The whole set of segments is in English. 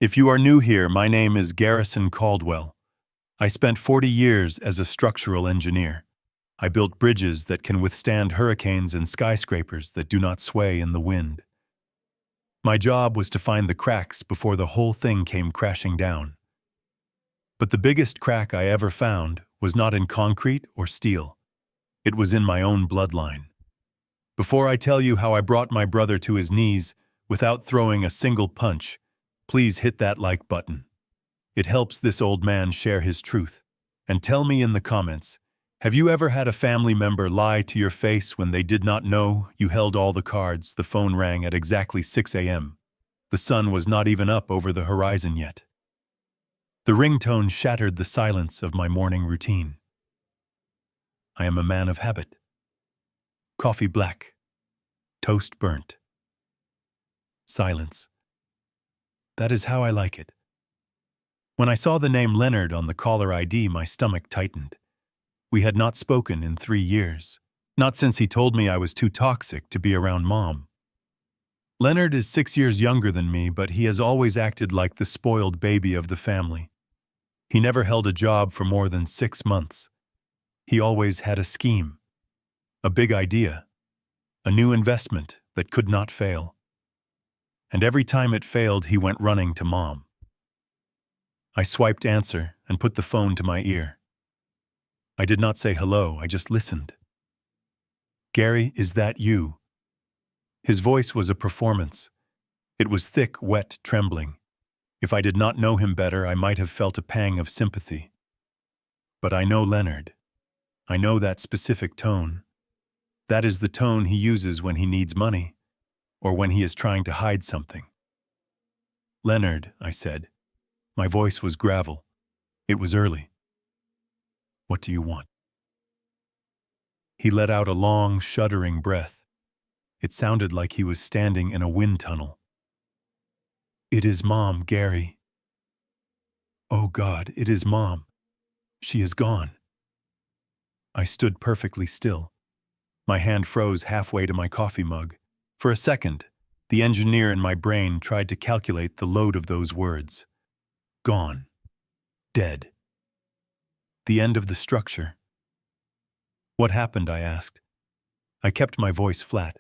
If you are new here, my name is Garrison Caldwell. I spent 40 years as a structural engineer. I built bridges that can withstand hurricanes and skyscrapers that do not sway in the wind. My job was to find the cracks before the whole thing came crashing down. But the biggest crack I ever found was not in concrete or steel. It was in my own bloodline. Before I tell you how I brought my brother to his knees without throwing a single punch, please hit that like button. It helps this old man share his truth. And tell me in the comments, have you ever had a family member lie to your face when they did not know you held all the cards? The phone rang at exactly 6 a.m. The sun was not even up over the horizon yet. The ringtone shattered the silence of my morning routine. I am a man of habit. Coffee black. Toast burnt. Silence. That is how I like it. When I saw the name Leonard on the caller ID, my stomach tightened. We had not spoken in 3 years. Not since he told me I was too toxic to be around Mom. Leonard is 6 years younger than me, but he has always acted like the spoiled baby of the family. He never held a job for more than 6 months. He always had a scheme, a big idea, a new investment that could not fail. And every time it failed, he went running to Mom. I swiped answer and put the phone to my ear. I did not say hello, I just listened. Gary, is that you? His voice was a performance. It was thick, wet, trembling. If I did not know him better, I might have felt a pang of sympathy. But I know Leonard. I know that specific tone. That is the tone he uses when he needs money, or when he is trying to hide something. Leonard, I said. My voice was gravel. It was early. What do you want? He let out a long, shuddering breath. It sounded like he was standing in a wind tunnel. It is Mom, Gary. Oh God, it is Mom. She is gone. I stood perfectly still. My hand froze halfway to my coffee mug. For a second, the engineer in my brain tried to calculate the load of those words. Gone. Dead. The end of the structure. What happened, I asked. I kept my voice flat.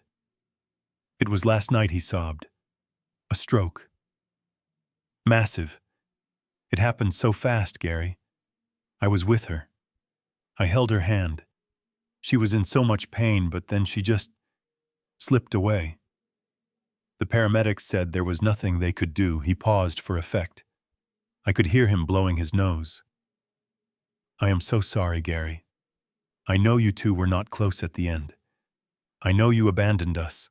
It was last night, he sobbed. A stroke. Massive. It happened so fast, Gary. I was with her. I held her hand. She was in so much pain, but then she just slipped away. The paramedics said there was nothing they could do. He paused for effect. I could hear him blowing his nose. I am so sorry, Gary. I know you two were not close at the end. I know you abandoned us.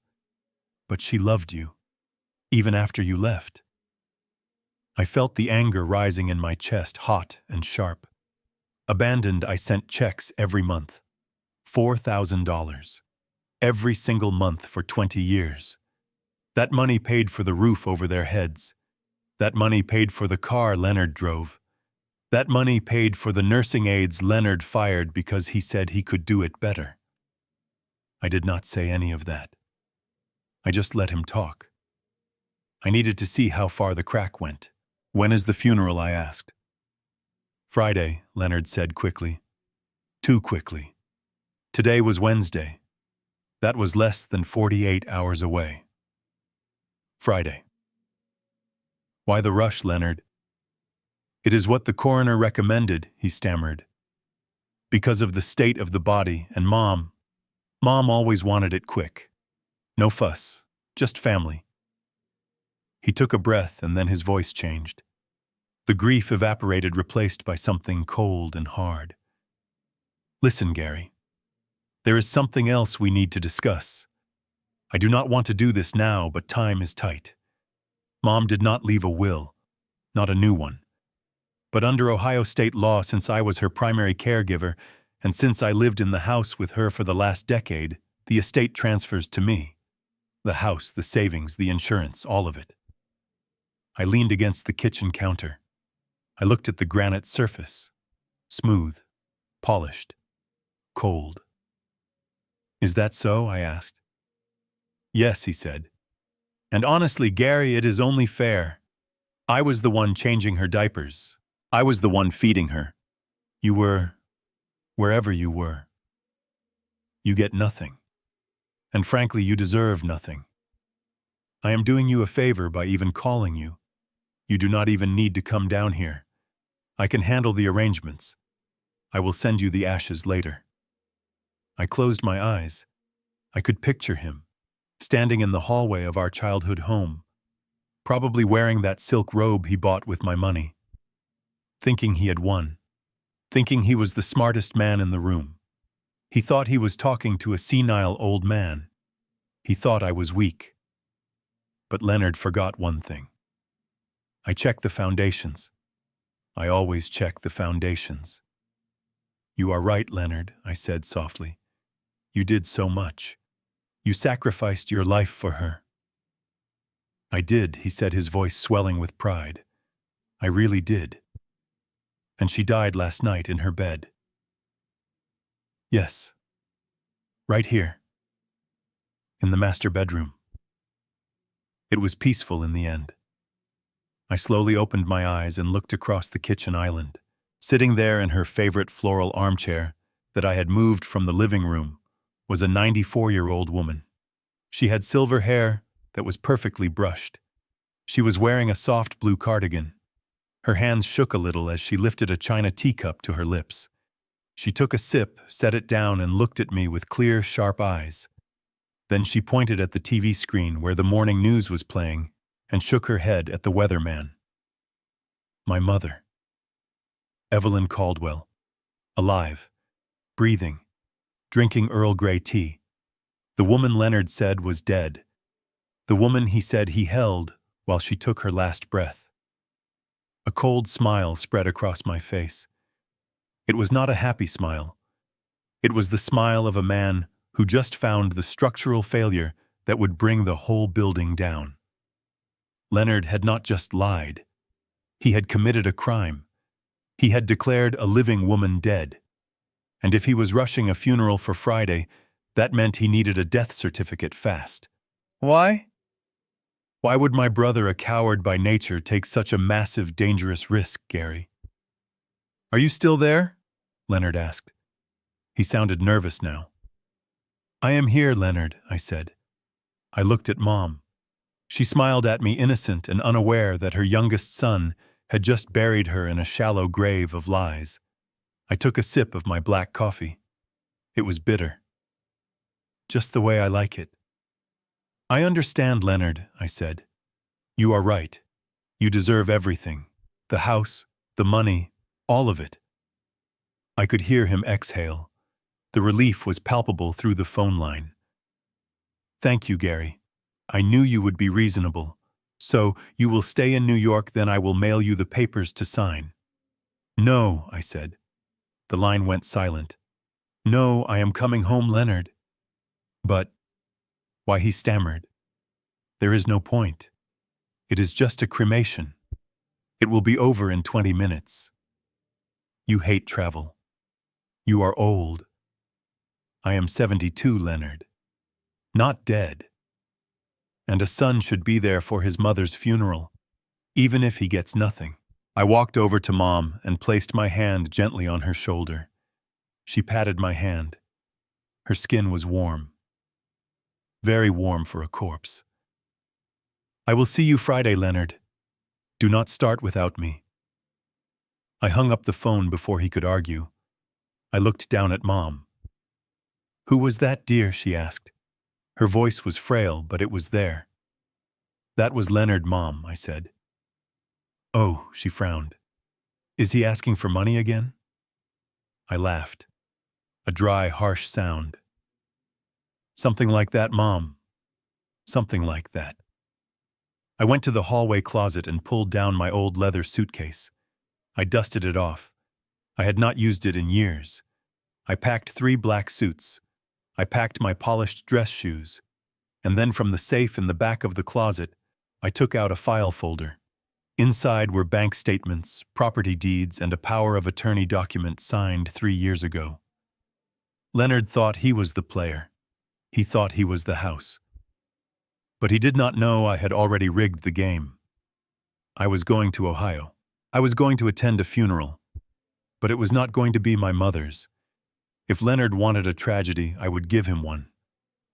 But she loved you, even after you left. I felt the anger rising in my chest, hot and sharp. Abandoned, I sent checks every month. $4,000. Every single month for 20 years. That money paid for the roof over their heads. That money paid for the car Leonard drove. That money paid for the nursing aides Leonard fired because he said he could do it better. I did not say any of that. I just let him talk. I needed to see how far the crack went. When is the funeral, I asked. Friday, Leonard said quickly. Too quickly. Today was Wednesday. That was less than 48 hours away. Friday. Why the rush, Leonard? It is what the coroner recommended, he stammered. Because of the state of the body, and Mom always wanted it quick. No fuss, just family. He took a breath and then his voice changed. The grief evaporated, replaced by something cold and hard. Listen, Gary. There is something else we need to discuss. I do not want to do this now, but time is tight. Mom did not leave a will, not a new one. But under Ohio state law, since I was her primary caregiver, and since I lived in the house with her for the last decade, the estate transfers to me. The house, the savings, the insurance, all of it. I leaned against the kitchen counter. I looked at the granite surface. Smooth, polished, cold. Is that so? I asked. Yes, he said. And honestly, Gary, it is only fair. I was the one changing her diapers. I was the one feeding her. You were, wherever you were. You get nothing. And frankly, you deserve nothing. I am doing you a favor by even calling you. You do not even need to come down here. I can handle the arrangements. I will send you the ashes later. I closed my eyes. I could picture him, standing in the hallway of our childhood home, probably wearing that silk robe he bought with my money, thinking he had won, thinking he was the smartest man in the room. He thought he was talking to a senile old man. He thought I was weak. But Leonard forgot one thing. I checked the foundations. I always check the foundations. You are right, Leonard, I said softly. You did so much. You sacrificed your life for her. I did, he said, his voice swelling with pride. I really did. And she died last night in her bed. Yes. Right here. In the master bedroom. It was peaceful in the end. I slowly opened my eyes and looked across the kitchen island. Sitting there in her favorite floral armchair that I had moved from the living room was a 94-year-old woman. She had silver hair that was perfectly brushed. She was wearing a soft blue cardigan. Her hands shook a little as she lifted a china teacup to her lips. She took a sip, set it down, and looked at me with clear, sharp eyes. Then she pointed at the TV screen where the morning news was playing and shook her head at the weatherman. My mother. Evelyn Caldwell. Alive. Breathing. Drinking Earl Grey tea. The woman Leonard said was dead. The woman he said he held while she took her last breath. A cold smile spread across my face. It was not a happy smile. It was the smile of a man who just found the structural failure that would bring the whole building down. Leonard had not just lied. He had committed a crime. He had declared a living woman dead. And if he was rushing a funeral for Friday, that meant he needed a death certificate fast. Why? Why would my brother, a coward by nature, take such a massive, dangerous risk, Gary? Are you still there? Leonard asked. He sounded nervous now. I am here, Leonard, I said. I looked at Mom. She smiled at me, innocent and unaware that her youngest son had just buried her in a shallow grave of lies. I took a sip of my black coffee. It was bitter. Just the way I like it. I understand, Leonard, I said. You are right. You deserve everything. The house, the money, all of it. I could hear him exhale. The relief was palpable through the phone line. Thank you, Gary. I knew you would be reasonable. So, you will stay in New York, then I will mail you the papers to sign. No, I said. The line went silent. No, I am coming home, Leonard. But, why, he stammered. There is no point. It is just a cremation. It will be over in 20 minutes. You hate travel. You are old. I am 72, Leonard. Not dead. And a son should be there for his mother's funeral, even if he gets nothing. I walked over to Mom and placed my hand gently on her shoulder. She patted my hand. Her skin was warm. Very warm for a corpse. I will see you Friday, Leonard. Do not start without me. I hung up the phone before he could argue. I looked down at Mom. Who was that, dear? She asked. Her voice was frail, but it was there. That was Leonard, Mom, I said. Oh, she frowned. Is he asking for money again? I laughed. A dry, harsh sound. Something like that, Mom. Something like that. I went to the hallway closet and pulled down my old leather suitcase. I dusted it off. I had not used it in years. I packed 3 black suits. I packed my polished dress shoes. And then from the safe in the back of the closet, I took out a file folder. Inside were bank statements, property deeds, and a power of attorney document signed 3 years ago. Leonard thought he was the player. He thought he was the house. But he did not know I had already rigged the game. I was going to Ohio. I was going to attend a funeral. But it was not going to be my mother's. If Leonard wanted a tragedy, I would give him one.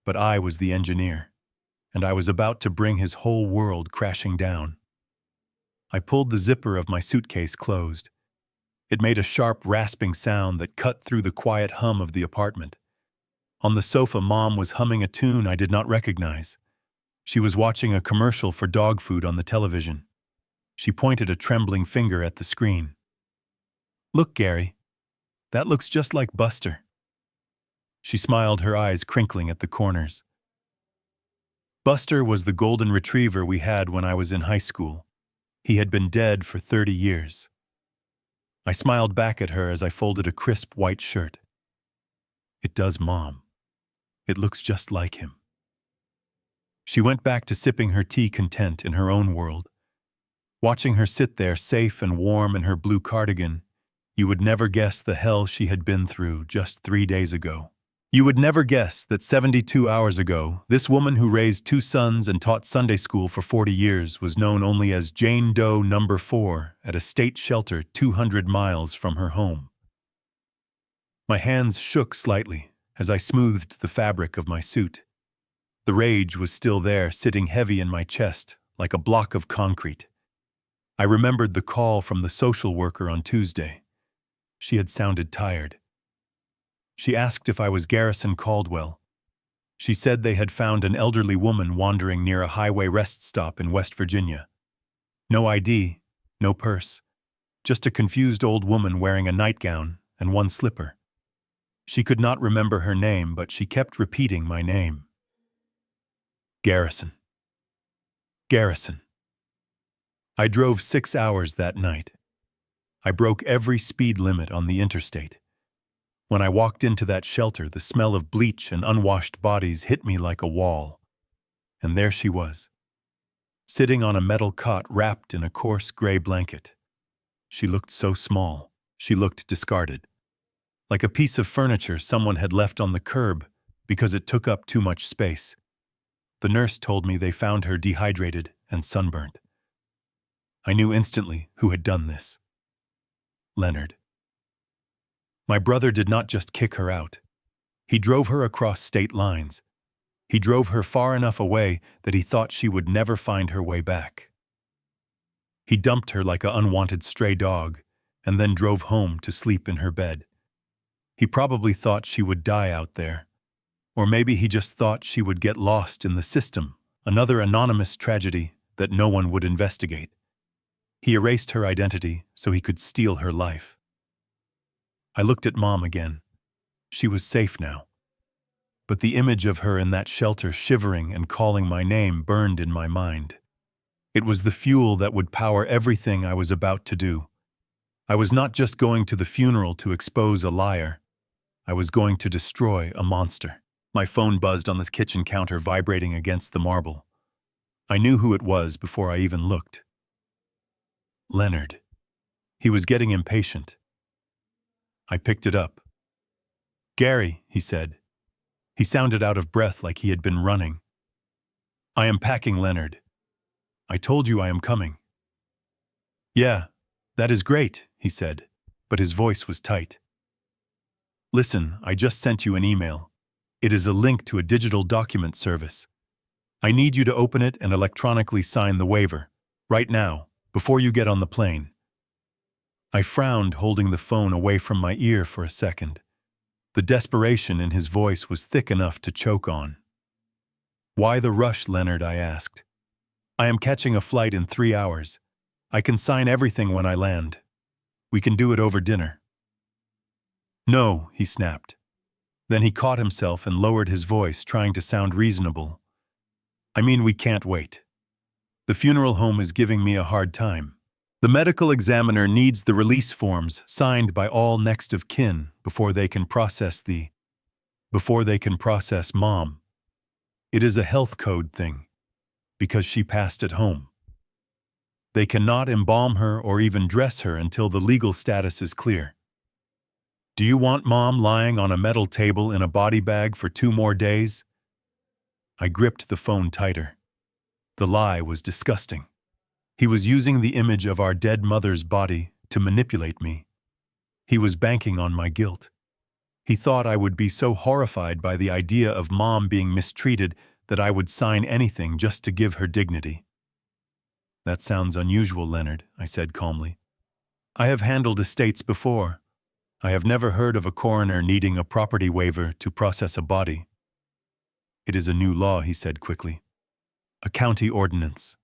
But I was the engineer, and I was about to bring his whole world crashing down. I pulled the zipper of my suitcase closed. It made a sharp, rasping sound that cut through the quiet hum of the apartment. On the sofa, Mom was humming a tune I did not recognize. She was watching a commercial for dog food on the television. She pointed a trembling finger at the screen. "Look, Gary. That looks just like Buster." She smiled, her eyes crinkling at the corners. Buster was the golden retriever we had when I was in high school. He had been dead for 30 years. I smiled back at her as I folded a crisp white shirt. "It does, Mom. It looks just like him." She went back to sipping her tea, content in her own world. Watching her sit there, safe and warm in her blue cardigan, you would never guess the hell she had been through just 3 days ago. You would never guess that 72 hours ago, this woman who raised 2 sons and taught Sunday school for 40 years was known only as Jane Doe No. 4 at a state shelter 200 miles from her home. My hands shook slightly as I smoothed the fabric of my suit. The rage was still there, sitting heavy in my chest, like a block of concrete. I remembered the call from the social worker on Tuesday. She had sounded tired. She asked if I was Garrison Caldwell. She said they had found an elderly woman wandering near a highway rest stop in West Virginia. No ID, no purse, just a confused old woman wearing a nightgown and one slipper. She could not remember her name, but she kept repeating my name. Garrison. Garrison. I drove 6 hours that night. I broke every speed limit on the interstate. When I walked into that shelter, the smell of bleach and unwashed bodies hit me like a wall. And there she was, sitting on a metal cot wrapped in a coarse gray blanket. She looked so small. She looked discarded. Like a piece of furniture someone had left on the curb because it took up too much space. The nurse told me they found her dehydrated and sunburned. I knew instantly who had done this. Leonard. My brother did not just kick her out. He drove her across state lines. He drove her far enough away that he thought she would never find her way back. He dumped her like an unwanted stray dog and then drove home to sleep in her bed. He probably thought she would die out there. Or maybe he just thought she would get lost in the system, another anonymous tragedy that no one would investigate. He erased her identity so he could steal her life. I looked at Mom again. She was safe now. But the image of her in that shelter shivering and calling my name burned in my mind. It was the fuel that would power everything I was about to do. I was not just going to the funeral to expose a liar. I was going to destroy a monster. My phone buzzed on the kitchen counter, vibrating against the marble. I knew who it was before I even looked. Leonard. He was getting impatient. I picked it up. "Gary," he said. He sounded out of breath like he had been running. "I am packing, Leonard. I told you I am coming." "Yeah, that is great," he said, but his voice was tight. "Listen, I just sent you an email. It is a link to a digital document service. I need you to open it and electronically sign the waiver, right now, before you get on the plane." I frowned, holding the phone away from my ear for a second. The desperation in his voice was thick enough to choke on. "Why the rush, Leonard?" I asked. "I am catching a flight in 3 hours. I can sign everything when I land. We can do it over dinner." "No," he snapped. Then he caught himself and lowered his voice, trying to sound reasonable. "I mean, we can't wait. The funeral home is giving me a hard time. The medical examiner needs the release forms signed by all next of kin before they can process Mom. It is a health code thing, because she passed at home. They cannot embalm her or even dress her until the legal status is clear. Do you want Mom lying on a metal table in a body bag for 2 more days?" I gripped the phone tighter. The lie was disgusting. He was using the image of our dead mother's body to manipulate me. He was banking on my guilt. He thought I would be so horrified by the idea of Mom being mistreated that I would sign anything just to give her dignity. That sounds unusual, Leonard, I said calmly. I have handled estates before. I have never heard of a coroner needing a property waiver to process a body. It is a new law, he said quickly. A county ordinance.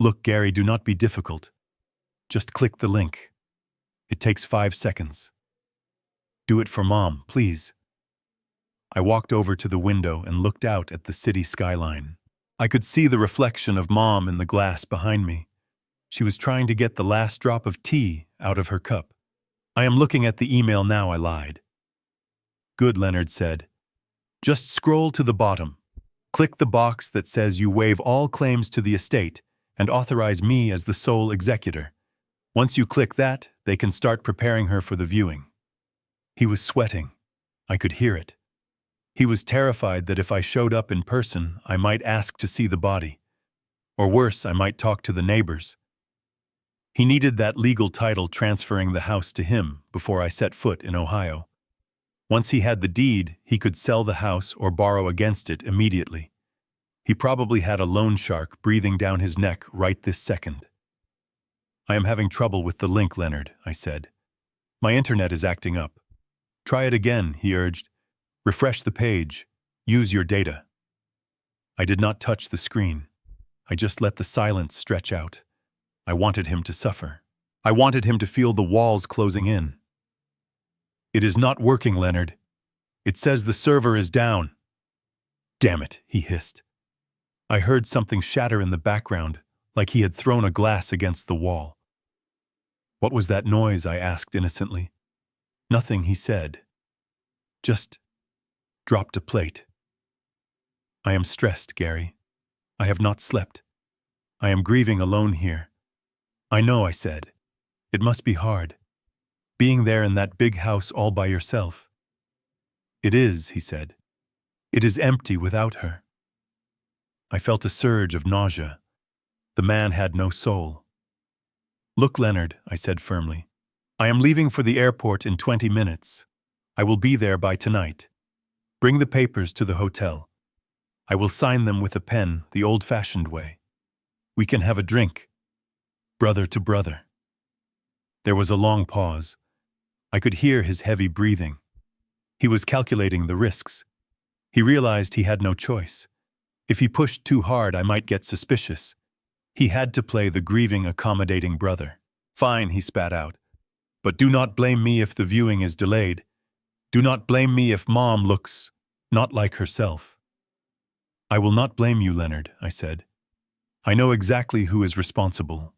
Look, Gary, do not be difficult. Just click the link. It takes 5 seconds. Do it for Mom, please. I walked over to the window and looked out at the city skyline. I could see the reflection of Mom in the glass behind me. She was trying to get the last drop of tea out of her cup. I am looking at the email now, I lied. Good, Leonard said. Just scroll to the bottom. Click the box that says you waive all claims to the estate and authorize me as the sole executor. Once you click that, they can start preparing her for the viewing. He was sweating. I could hear it. He was terrified that if I showed up in person, I might ask to see the body. Or worse, I might talk to the neighbors. He needed that legal title transferring the house to him before I set foot in Ohio. Once he had the deed, he could sell the house or borrow against it immediately. He probably had a loan shark breathing down his neck right this second. I am having trouble with the link, Leonard, I said. My internet is acting up. Try it again, he urged. Refresh the page. Use your data. I did not touch the screen. I just let the silence stretch out. I wanted him to suffer. I wanted him to feel the walls closing in. It is not working, Leonard. It says the server is down. Damn it, he hissed. I heard something shatter in the background, like he had thrown a glass against the wall. What was that noise? I asked innocently. Nothing, he said. Just dropped a plate. I am stressed, Gary. I have not slept. I am grieving alone here. I know, I said. It must be hard. Being there in that big house all by yourself. It is, he said. It is empty without her. I felt a surge of nausea. The man had no soul. Look, Leonard, I said firmly. I am leaving for the airport in 20 minutes. I will be there by tonight. Bring the papers to the hotel. I will sign them with a pen the old-fashioned way. We can have a drink. Brother to brother. There was a long pause. I could hear his heavy breathing. He was calculating the risks. He realized he had no choice. If he pushed too hard, I might get suspicious. He had to play the grieving, accommodating brother. Fine, he spat out. But do not blame me if the viewing is delayed. Do not blame me if Mom looks not like herself. I will not blame you, Leonard, I said. I know exactly who is responsible.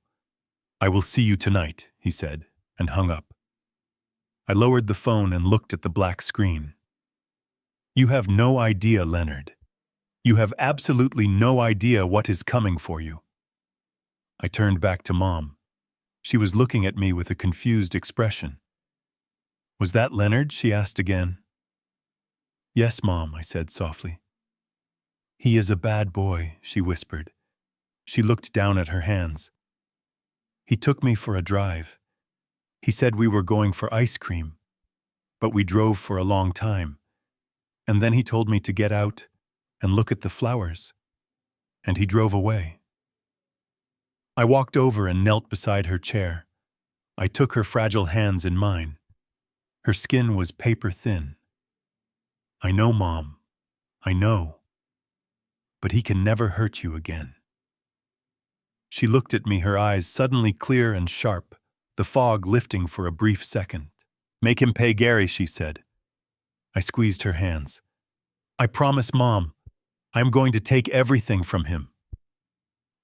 I will see you tonight, he said, and hung up. I lowered the phone and looked at the black screen. You have no idea, Leonard. You have absolutely no idea what is coming for you. I turned back to Mom. She was looking at me with a confused expression. Was that Leonard? She asked again. Yes, Mom, I said softly. He is a bad boy, she whispered. She looked down at her hands. He took me for a drive. He said we were going for ice cream, but we drove for a long time. And then he told me to get out and look at the flowers. And he drove away. I walked over and knelt beside her chair. I took her fragile hands in mine. Her skin was paper thin. I know, Mom. I know. But he can never hurt you again. She looked at me, her eyes suddenly clear and sharp, the fog lifting for a brief second. Make him pay, Gary, she said. I squeezed her hands. I promise, Mom. I am going to take everything from him.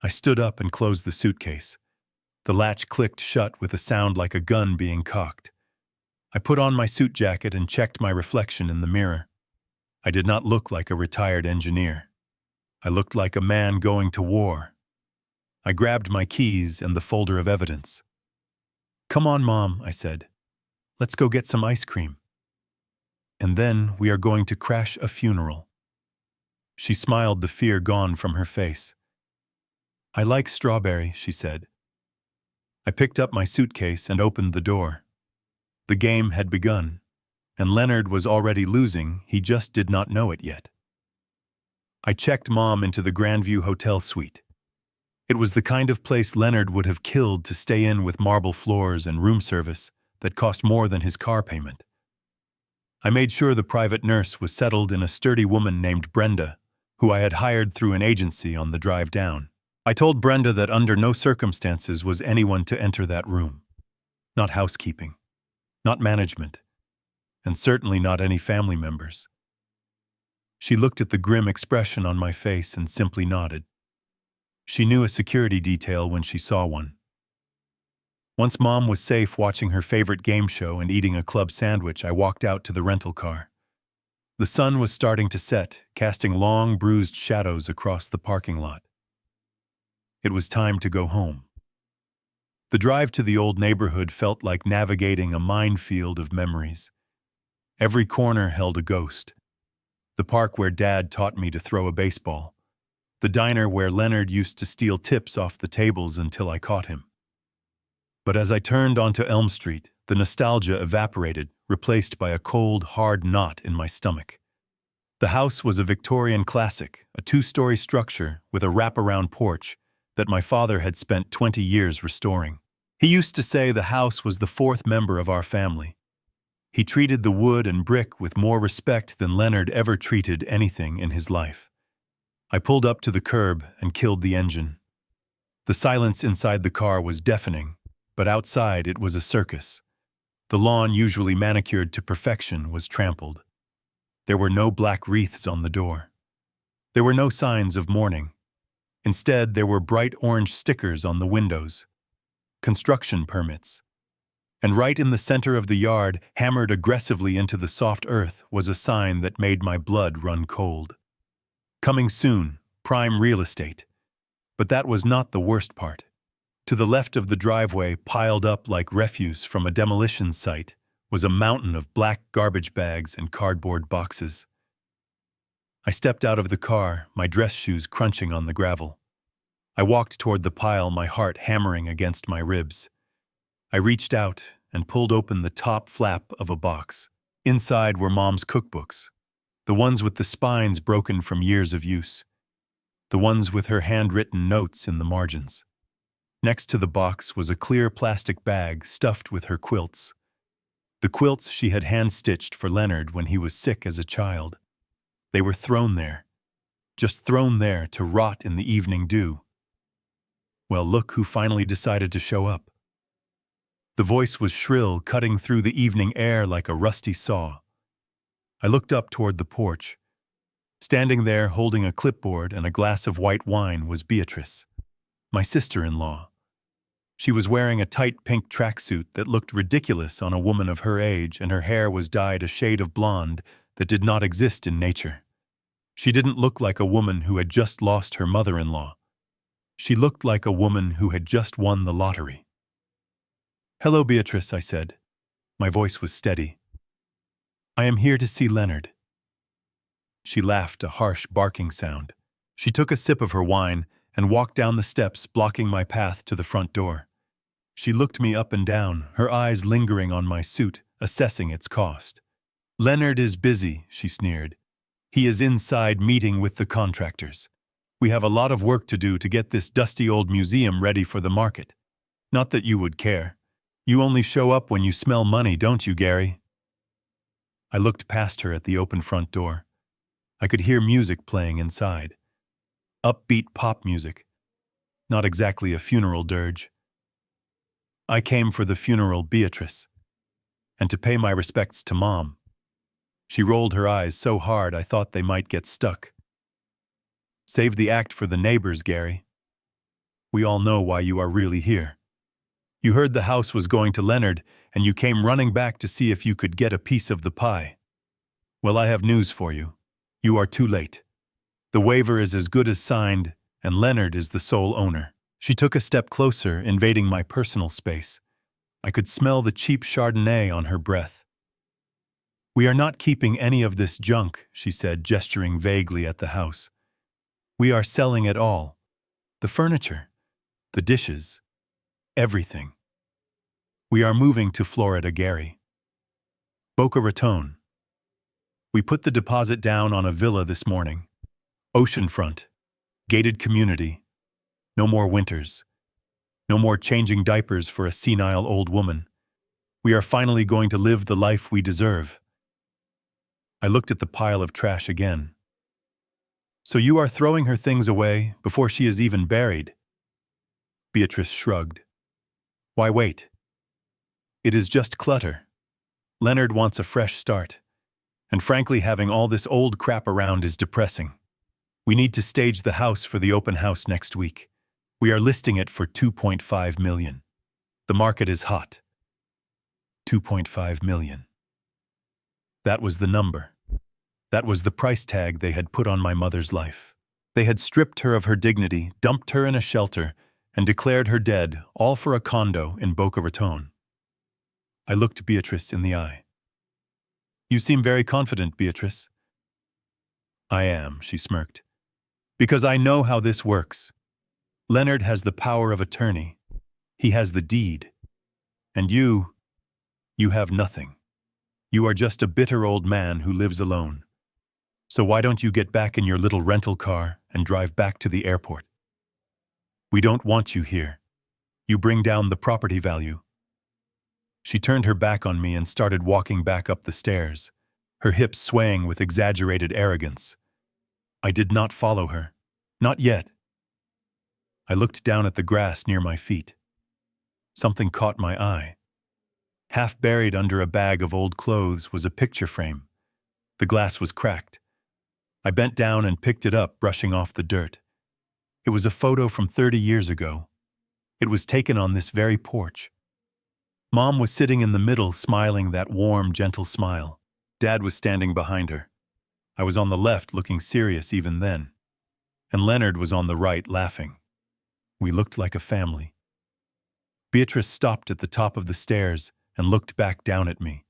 I stood up and closed the suitcase. The latch clicked shut with a sound like a gun being cocked. I put on my suit jacket and checked my reflection in the mirror. I did not look like a retired engineer. I looked like a man going to war. I grabbed my keys and the folder of evidence. Come on, Mom, I said. Let's go get some ice cream. And then we are going to crash a funeral. She smiled, the fear gone from her face. I like strawberry, she said. I picked up my suitcase and opened the door. The game had begun, and Leonard was already losing, he just did not know it yet. I checked Mom into the Grandview Hotel suite. It was the kind of place Leonard would have killed to stay in with marble floors and room service that cost more than his car payment. I made sure the private nurse was settled in a sturdy woman named Brenda, who I had hired through an agency on the drive down. I told Brenda that under no circumstances was anyone to enter that room. Not housekeeping, not management, and certainly not any family members. She looked at the grim expression on my face and simply nodded. She knew a security detail when she saw one. Once Mom was safe watching her favorite game show and eating a club sandwich, I walked out to the rental car. The sun was starting to set, casting long, bruised shadows across the parking lot. It was time to go home. The drive to the old neighborhood felt like navigating a minefield of memories. Every corner held a ghost. The park where Dad taught me to throw a baseball. The diner where Leonard used to steal tips off the tables until I caught him. But as I turned onto Elm Street, the nostalgia evaporated, replaced by a cold, hard knot in my stomach. The house was a Victorian classic, a two-story structure with a wraparound porch that my father had spent 20 years restoring. He used to say the house was the fourth member of our family. He treated the wood and brick with more respect than Leonard ever treated anything in his life. I pulled up to the curb and killed the engine. The silence inside the car was deafening, but outside it was a circus. The lawn, usually manicured to perfection, was trampled. There were no black wreaths on the door. There were no signs of mourning. Instead, there were bright orange stickers on the windows. Construction permits. And right in the center of the yard, hammered aggressively into the soft earth, was a sign that made my blood run cold. Coming soon, prime real estate. But that was not the worst part. To the left of the driveway, piled up like refuse from a demolition site, was a mountain of black garbage bags and cardboard boxes. I stepped out of the car, my dress shoes crunching on the gravel. I walked toward the pile, my heart hammering against my ribs. I reached out and pulled open the top flap of a box. Inside were Mom's cookbooks, the ones with the spines broken from years of use, the ones with her handwritten notes in the margins. Next to the box was a clear plastic bag stuffed with her quilts. The quilts she had hand-stitched for Leonard when he was sick as a child. They were thrown there, just thrown there to rot in the evening dew. Well, look who finally decided to show up. The voice was shrill, cutting through the evening air like a rusty saw. I looked up toward the porch. Standing there, holding a clipboard and a glass of white wine, was Beatrice, my sister-in-law. She was wearing a tight pink tracksuit that looked ridiculous on a woman of her age, and her hair was dyed a shade of blonde that did not exist in nature. She didn't look like a woman who had just lost her mother-in-law. She looked like a woman who had just won the lottery. "Hello, Beatrice," I said. My voice was steady. "I am here to see Leonard." She laughed, a harsh barking sound. She took a sip of her wine and walked down the steps, blocking my path to the front door. She looked me up and down, her eyes lingering on my suit, assessing its cost. "Leonard is busy," she sneered. "He is inside meeting with the contractors. We have a lot of work to do to get this dusty old museum ready for the market. Not that you would care. You only show up when you smell money, don't you, Gary?" I looked past her at the open front door. I could hear music playing inside. Upbeat pop music. Not exactly a funeral dirge. I came for the funeral, Beatrice, and to pay my respects to Mom. She rolled her eyes so hard I thought they might get stuck. "Save the act for the neighbors, Gary. We all know why you are really here. You heard the house was going to Leonard, and you came running back to see if you could get a piece of the pie. Well, I have news for you. You are too late. The waiver is as good as signed, and Leonard is the sole owner." She took a step closer, invading my personal space. I could smell the cheap Chardonnay on her breath. "We are not keeping any of this junk," she said, gesturing vaguely at the house. "We are selling it all. the furniture, the dishes, everything. We are moving to Florida, Gary. Boca Raton. We put the deposit down on a villa this morning. Oceanfront, gated community. No more winters. No more changing diapers for a senile old woman. We are finally going to live the life we deserve. I looked at the pile of trash again. So you are throwing her things away before she is even buried? Beatrice shrugged. Why wait? It is just clutter. Leonard wants a fresh start. And frankly, having all this old crap around is depressing. We need to stage the house for the open house next week. We are listing it for $2.5 million. The market is hot. $2.5 million. That was the number. That was the price tag they had put on my mother's life. They had stripped her of her dignity, dumped her in a shelter, and declared her dead, all for a condo in Boca Raton. I looked Beatrice in the eye. You seem very confident, Beatrice. I am, she smirked. Because I know how this works. Leonard has the power of attorney. He has the deed. And you have nothing. You are just a bitter old man who lives alone. So why don't you get back in your little rental car and drive back to the airport? We don't want you here. You bring down the property value. She turned her back on me and started walking back up the stairs, her hips swaying with exaggerated arrogance. I did not follow her. Not yet. I looked down at the grass near my feet. Something caught my eye. Half buried under a bag of old clothes was a picture frame. The glass was cracked. I bent down and picked it up, brushing off the dirt. It was a photo from 30 years ago. It was taken on this very porch. Mom was sitting in the middle, smiling that warm, gentle smile. Dad was standing behind her. I was on the left, looking serious even then. And Leonard was on the right, laughing. We looked like a family. Beatrice stopped at the top of the stairs and looked back down at me.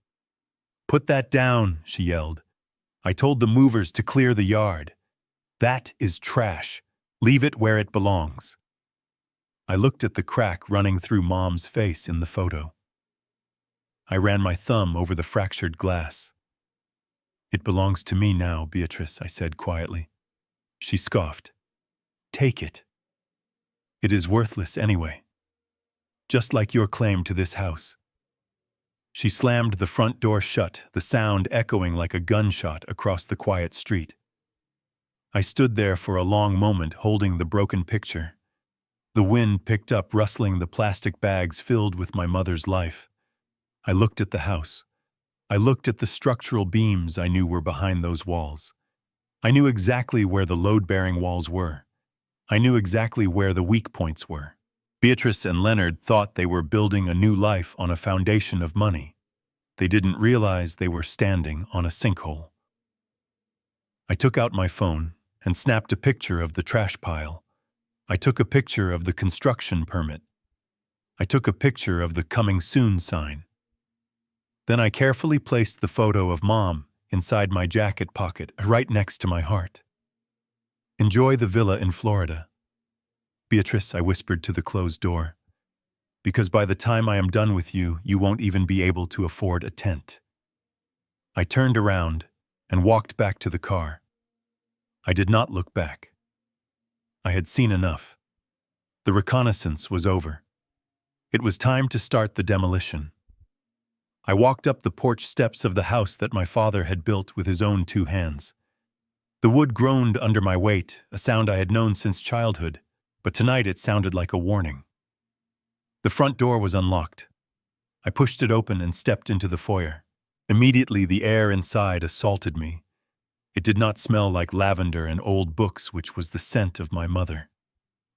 Put that down, she yelled. I told the movers to clear the yard. That is trash. Leave it where it belongs. I looked at the crack running through Mom's face in the photo. I ran my thumb over the fractured glass. It belongs to me now, Beatrice, I said quietly. She scoffed. Take it. It is worthless anyway. Just like your claim to this house. She slammed the front door shut, the sound echoing like a gunshot across the quiet street. I stood there for a long moment holding the broken picture. The wind picked up, rustling the plastic bags filled with my mother's life. I looked at the house. I looked at the structural beams I knew were behind those walls. I knew exactly where the load-bearing walls were. I knew exactly where the weak points were. Beatrice and Leonard thought they were building a new life on a foundation of money. They didn't realize they were standing on a sinkhole. I took out my phone and snapped a picture of the trash pile. I took a picture of the construction permit. I took a picture of the coming soon sign. Then I carefully placed the photo of Mom inside my jacket pocket, right next to my heart. Enjoy the villa in Florida. Beatrice, I whispered to the closed door, because by the time I am done with you, you won't even be able to afford a tent. I turned around and walked back to the car. I did not look back. I had seen enough. The reconnaissance was over. It was time to start the demolition. I walked up the porch steps of the house that my father had built with his own 2 hands. The wood groaned under my weight, a sound I had known since childhood, but tonight it sounded like a warning. The front door was unlocked. I pushed it open and stepped into the foyer. Immediately, the air inside assaulted me. It did not smell like lavender and old books, which was the scent of my mother.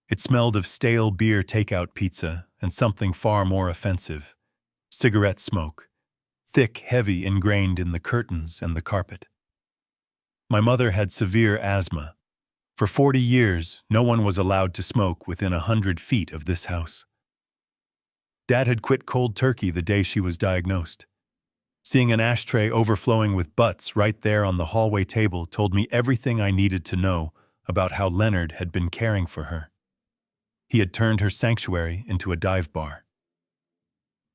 It smelled of stale beer takeout pizza and something far more offensive, cigarette smoke, thick, heavy, ingrained in the curtains and the carpet. My mother had severe asthma. For 40 years, no one was allowed to smoke within 100 feet of this house. Dad had quit cold turkey the day she was diagnosed. Seeing an ashtray overflowing with butts right there on the hallway table told me everything I needed to know about how Leonard had been caring for her. He had turned her sanctuary into a dive bar.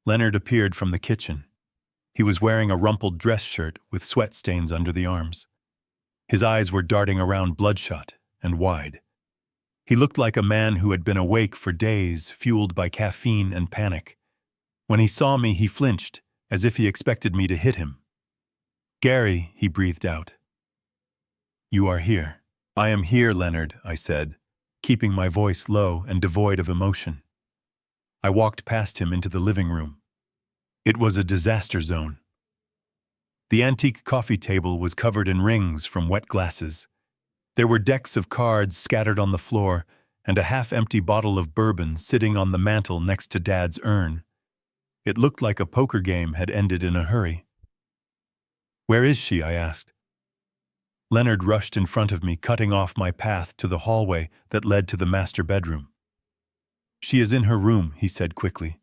Leonard appeared from the kitchen. He was wearing a rumpled dress shirt with sweat stains under the arms. His eyes were darting around bloodshot and wide. He looked like a man who had been awake for days, fueled by caffeine and panic. When he saw me, he flinched, as if he expected me to hit him. "Gary," he breathed out. "You are here." "I am here, Leonard," I said, keeping my voice low and devoid of emotion. I walked past him into the living room. It was a disaster zone. The antique coffee table was covered in rings from wet glasses. There were decks of cards scattered on the floor and a half-empty bottle of bourbon sitting on the mantel next to Dad's urn. It looked like a poker game had ended in a hurry. "Where is she?" I asked. Leonard rushed in front of me, cutting off my path to the hallway that led to the master bedroom. "She is in her room," he said quickly.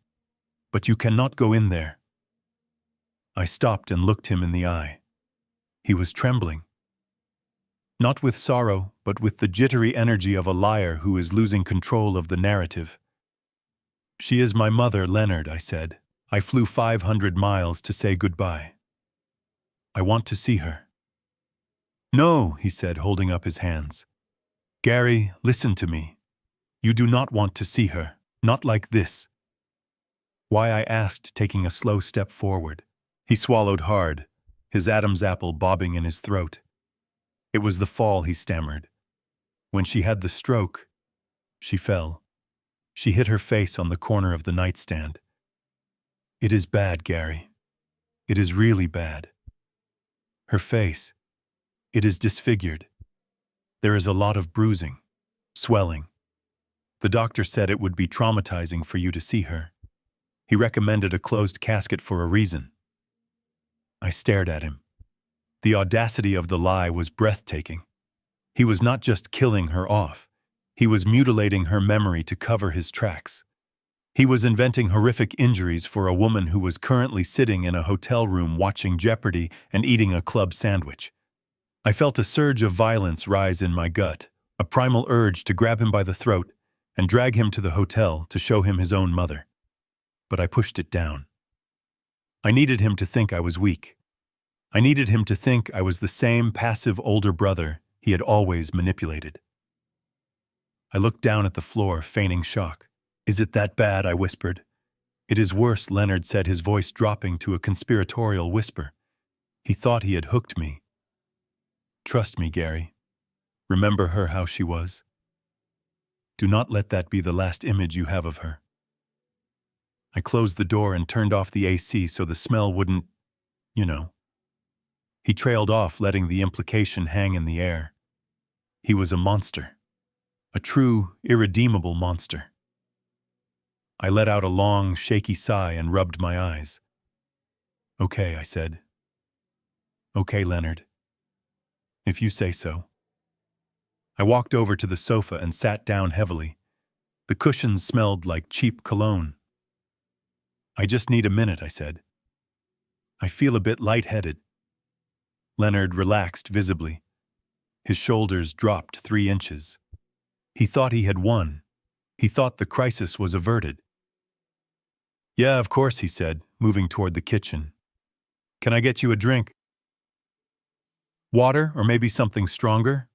"But you cannot go in there." I stopped and looked him in the eye. He was trembling. Not with sorrow, but with the jittery energy of a liar who is losing control of the narrative. "She is my mother, Leonard," I said. "I flew 500 miles to say goodbye. I want to see her." "No," he said, holding up his hands. "Gary, listen to me. You do not want to see her. Not like this." "Why?" I asked, taking a slow step forward. He swallowed hard, his Adam's apple bobbing in his throat. "It was the fall," he stammered. "When she had the stroke, she fell. She hit her face on the corner of the nightstand. It is bad, Gary. It is really bad. Her face, it is disfigured. There is a lot of bruising, swelling. The doctor said it would be traumatizing for you to see her. He recommended a closed casket for a reason." I stared at him. The audacity of the lie was breathtaking. He was not just killing her off. He was mutilating her memory to cover his tracks. He was inventing horrific injuries for a woman who was currently sitting in a hotel room watching Jeopardy and eating a club sandwich. I felt a surge of violence rise in my gut, a primal urge to grab him by the throat and drag him to the hotel to show him his own mother. But I pushed it down. I needed him to think I was weak. I needed him to think I was the same passive older brother he had always manipulated. I looked down at the floor, feigning shock. "Is it that bad?" I whispered. "It is worse," Leonard said, his voice dropping to a conspiratorial whisper. He thought he had hooked me. "Trust me, Gary. Remember her how she was. Do not let that be the last image you have of her." I closed the door and turned off the AC so the smell wouldn't, you know. He trailed off, letting the implication hang in the air. He was a monster. A true, irredeemable monster. I let out a long, shaky sigh and rubbed my eyes. "Okay," I said. "Okay, Leonard. If you say so." I walked over to the sofa and sat down heavily. The cushions smelled like cheap cologne. "I just need a minute," I said. "I feel a bit lightheaded." Leonard relaxed visibly. His shoulders dropped 3 inches. He thought he had won. He thought the crisis was averted. "Yeah, of course," he said, moving toward the kitchen. "Can I get you a drink? Water, or maybe something stronger?"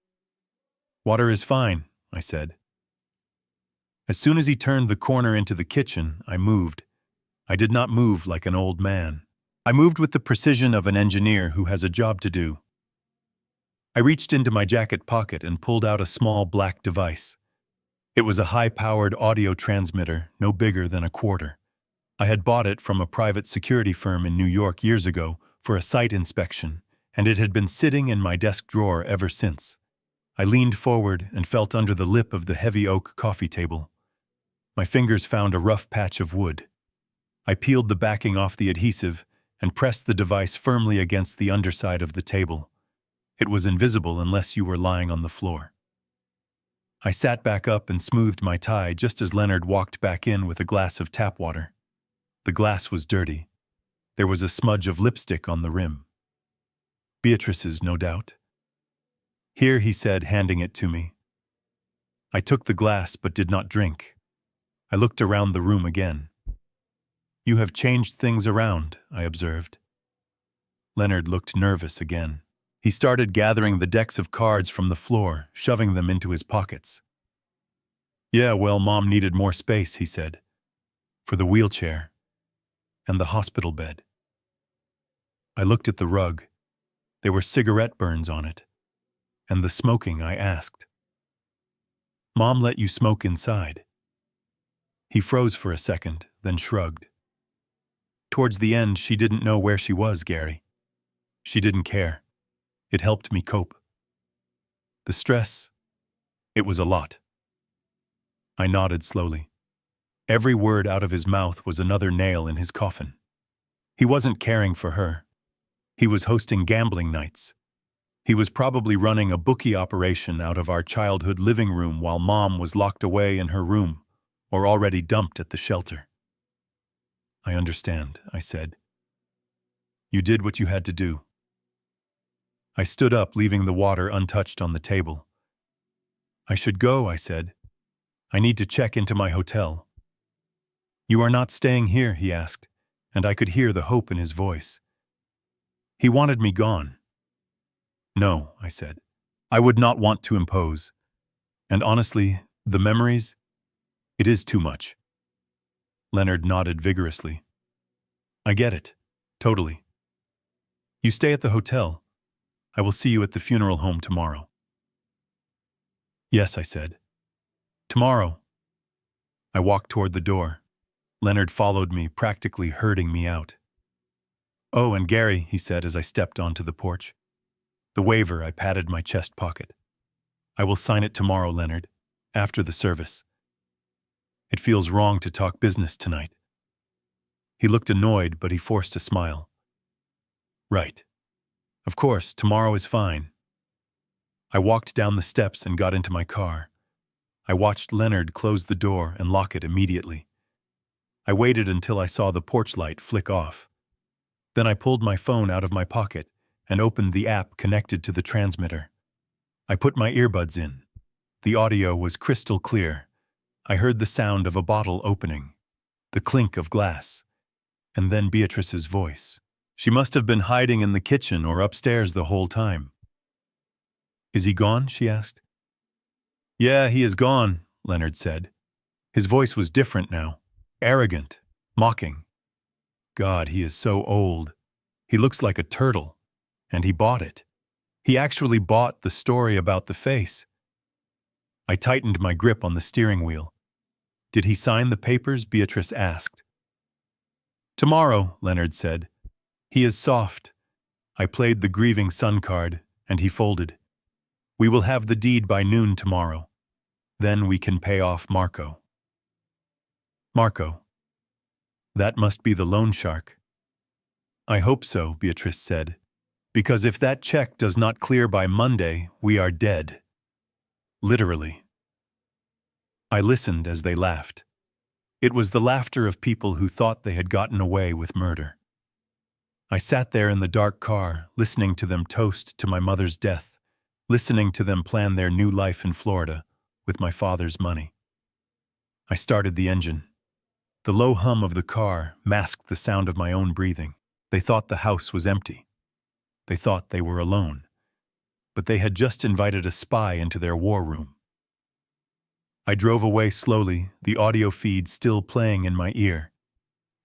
"Water is fine," I said. As soon as he turned the corner into the kitchen, I moved. I did not move like an old man. I moved with the precision of an engineer who has a job to do. I reached into my jacket pocket and pulled out a small black device. It was a high-powered audio transmitter, no bigger than a quarter. I had bought it from a private security firm in New York years ago for a site inspection, and it had been sitting in my desk drawer ever since. I leaned forward and felt under the lip of the heavy oak coffee table. My fingers found a rough patch of wood. I peeled the backing off the adhesive and pressed the device firmly against the underside of the table. It was invisible unless you were lying on the floor. I sat back up and smoothed my tie just as Leonard walked back in with a glass of tap water. The glass was dirty. There was a smudge of lipstick on the rim. Beatrice's, no doubt. "Here," he said, handing it to me. I took the glass but did not drink. I looked around the room again. "You have changed things around," I observed. Leonard looked nervous again. He started gathering the decks of cards from the floor, shoving them into his pockets. "Yeah, well, Mom needed more space," he said. "For the wheelchair and the hospital bed." I looked at the rug. There were cigarette burns on it. And the smoking, I asked. "Mom let you smoke inside?" He froze for a second, then shrugged. "Towards the end, she didn't know where she was, Gary. She didn't care. It helped me cope. The stress, it was a lot." I nodded slowly. Every word out of his mouth was another nail in his coffin. He wasn't caring for her. He was hosting gambling nights. He was probably running a bookie operation out of our childhood living room while Mom was locked away in her room or already dumped at the shelter. "I understand," I said. "You did what you had to do." I stood up, leaving the water untouched on the table. "I should go," I said. "I need to check into my hotel." "You are not staying here?" he asked, and I could hear the hope in his voice. He wanted me gone. "No," I said. "I would not want to impose. And honestly, the memories, it is too much." Leonard nodded vigorously. "I get it. Totally. You stay at the hotel. I will see you at the funeral home tomorrow." "Yes," I said. "Tomorrow." I walked toward the door. Leonard followed me, practically herding me out. "Oh, and Gary," he said as I stepped onto the porch. The waiver, I patted my chest pocket. "I will sign it tomorrow, Leonard, after the service. It feels wrong to talk business tonight." He looked annoyed, but he forced a smile. "Right. Of course, tomorrow is fine." I walked down the steps and got into my car. I watched Leonard close the door and lock it immediately. I waited until I saw the porch light flick off. Then I pulled my phone out of my pocket and opened the app connected to the transmitter. I put my earbuds in. The audio was crystal clear. I heard the sound of a bottle opening, the clink of glass, and then Beatrice's voice. She must have been hiding in the kitchen or upstairs the whole time. "Is he gone?" she asked. "Yeah, he is gone," Leonard said. His voice was different now, arrogant, mocking. "God, he is so old. He looks like a turtle. And he bought it. He actually bought the story about the face." I tightened my grip on the steering wheel. "Did he sign the papers?" Beatrice asked. "Tomorrow," Leonard said. "He is soft." I played the grieving son card, and he folded. "We will have the deed by noon tomorrow. Then we can pay off Marco." Marco. That must be the loan shark. "I hope so," Beatrice said. "Because if that check does not clear by Monday, we are dead. Literally." I listened as they laughed. It was the laughter of people who thought they had gotten away with murder. I sat there in the dark car, listening to them toast to my mother's death, listening to them plan their new life in Florida with my father's money. I started the engine. The low hum of the car masked the sound of my own breathing. They thought the house was empty. They thought they were alone. But they had just invited a spy into their war room. I drove away slowly, the audio feed still playing in my ear.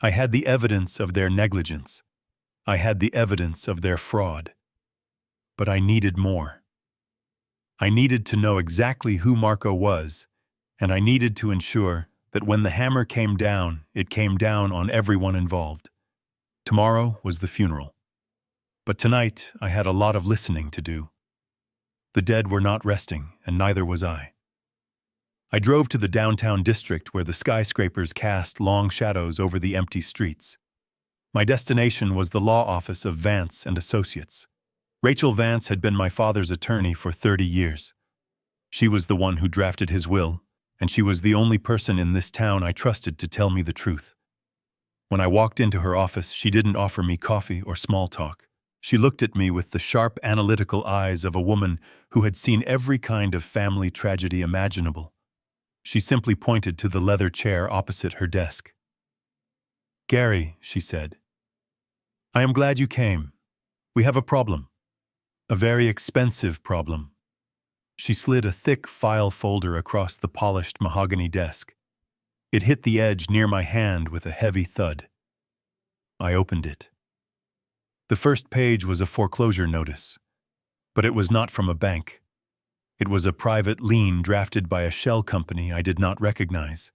I had the evidence of their negligence. I had the evidence of their fraud. But I needed more. I needed to know exactly who Marco was, and I needed to ensure that when the hammer came down, it came down on everyone involved. Tomorrow was the funeral. But tonight, I had a lot of listening to do. The dead were not resting, and neither was I. I drove to the downtown district where the skyscrapers cast long shadows over the empty streets. My destination was the law office of Vance and Associates. Rachel Vance had been my father's attorney for 30 years. She was the one who drafted his will, and she was the only person in this town I trusted to tell me the truth. When I walked into her office, she didn't offer me coffee or small talk. She looked at me with the sharp, analytical eyes of a woman who had seen every kind of family tragedy imaginable. She simply pointed to the leather chair opposite her desk. "Gary," she said, "I am glad you came. We have a problem. A very expensive problem." She slid a thick file folder across the polished mahogany desk. It hit the edge near my hand with a heavy thud. I opened it. The first page was a foreclosure notice, but it was not from a bank. It was a private lien drafted by a shell company I did not recognize.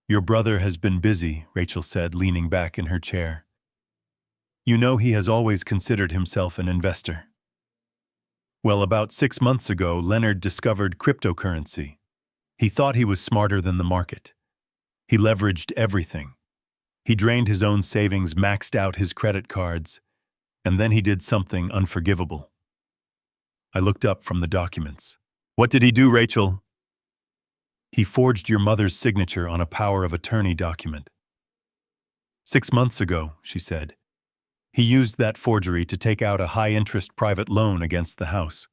"Your brother has been busy," Rachel said, leaning back in her chair. "You know he has always considered himself an investor. Well, about 6 months ago, Leonard discovered cryptocurrency. He thought he was smarter than the market. He leveraged everything. He drained his own savings, maxed out his credit cards, and then he did something unforgivable." I looked up from the documents. "What did he do, Rachel?" "He forged your mother's signature on a power of attorney document." 6 months ago," she said, "he used that forgery to take out a high-interest private loan against the house.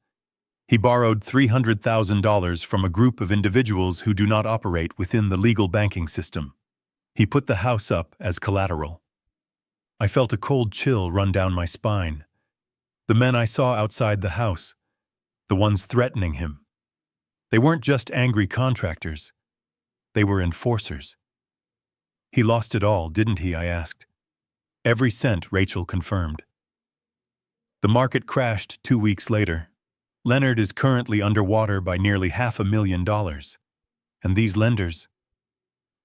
He borrowed $300,000 from a group of individuals who do not operate within the legal banking system. He put the house up as collateral." I felt a cold chill run down my spine. The men I saw outside the house, the ones threatening him, they weren't just angry contractors. They were enforcers. "He lost it all, didn't he?" I asked. "Every cent," Rachel confirmed. "The market crashed 2 weeks later. Leonard is currently underwater by nearly $500,000. And these lenders,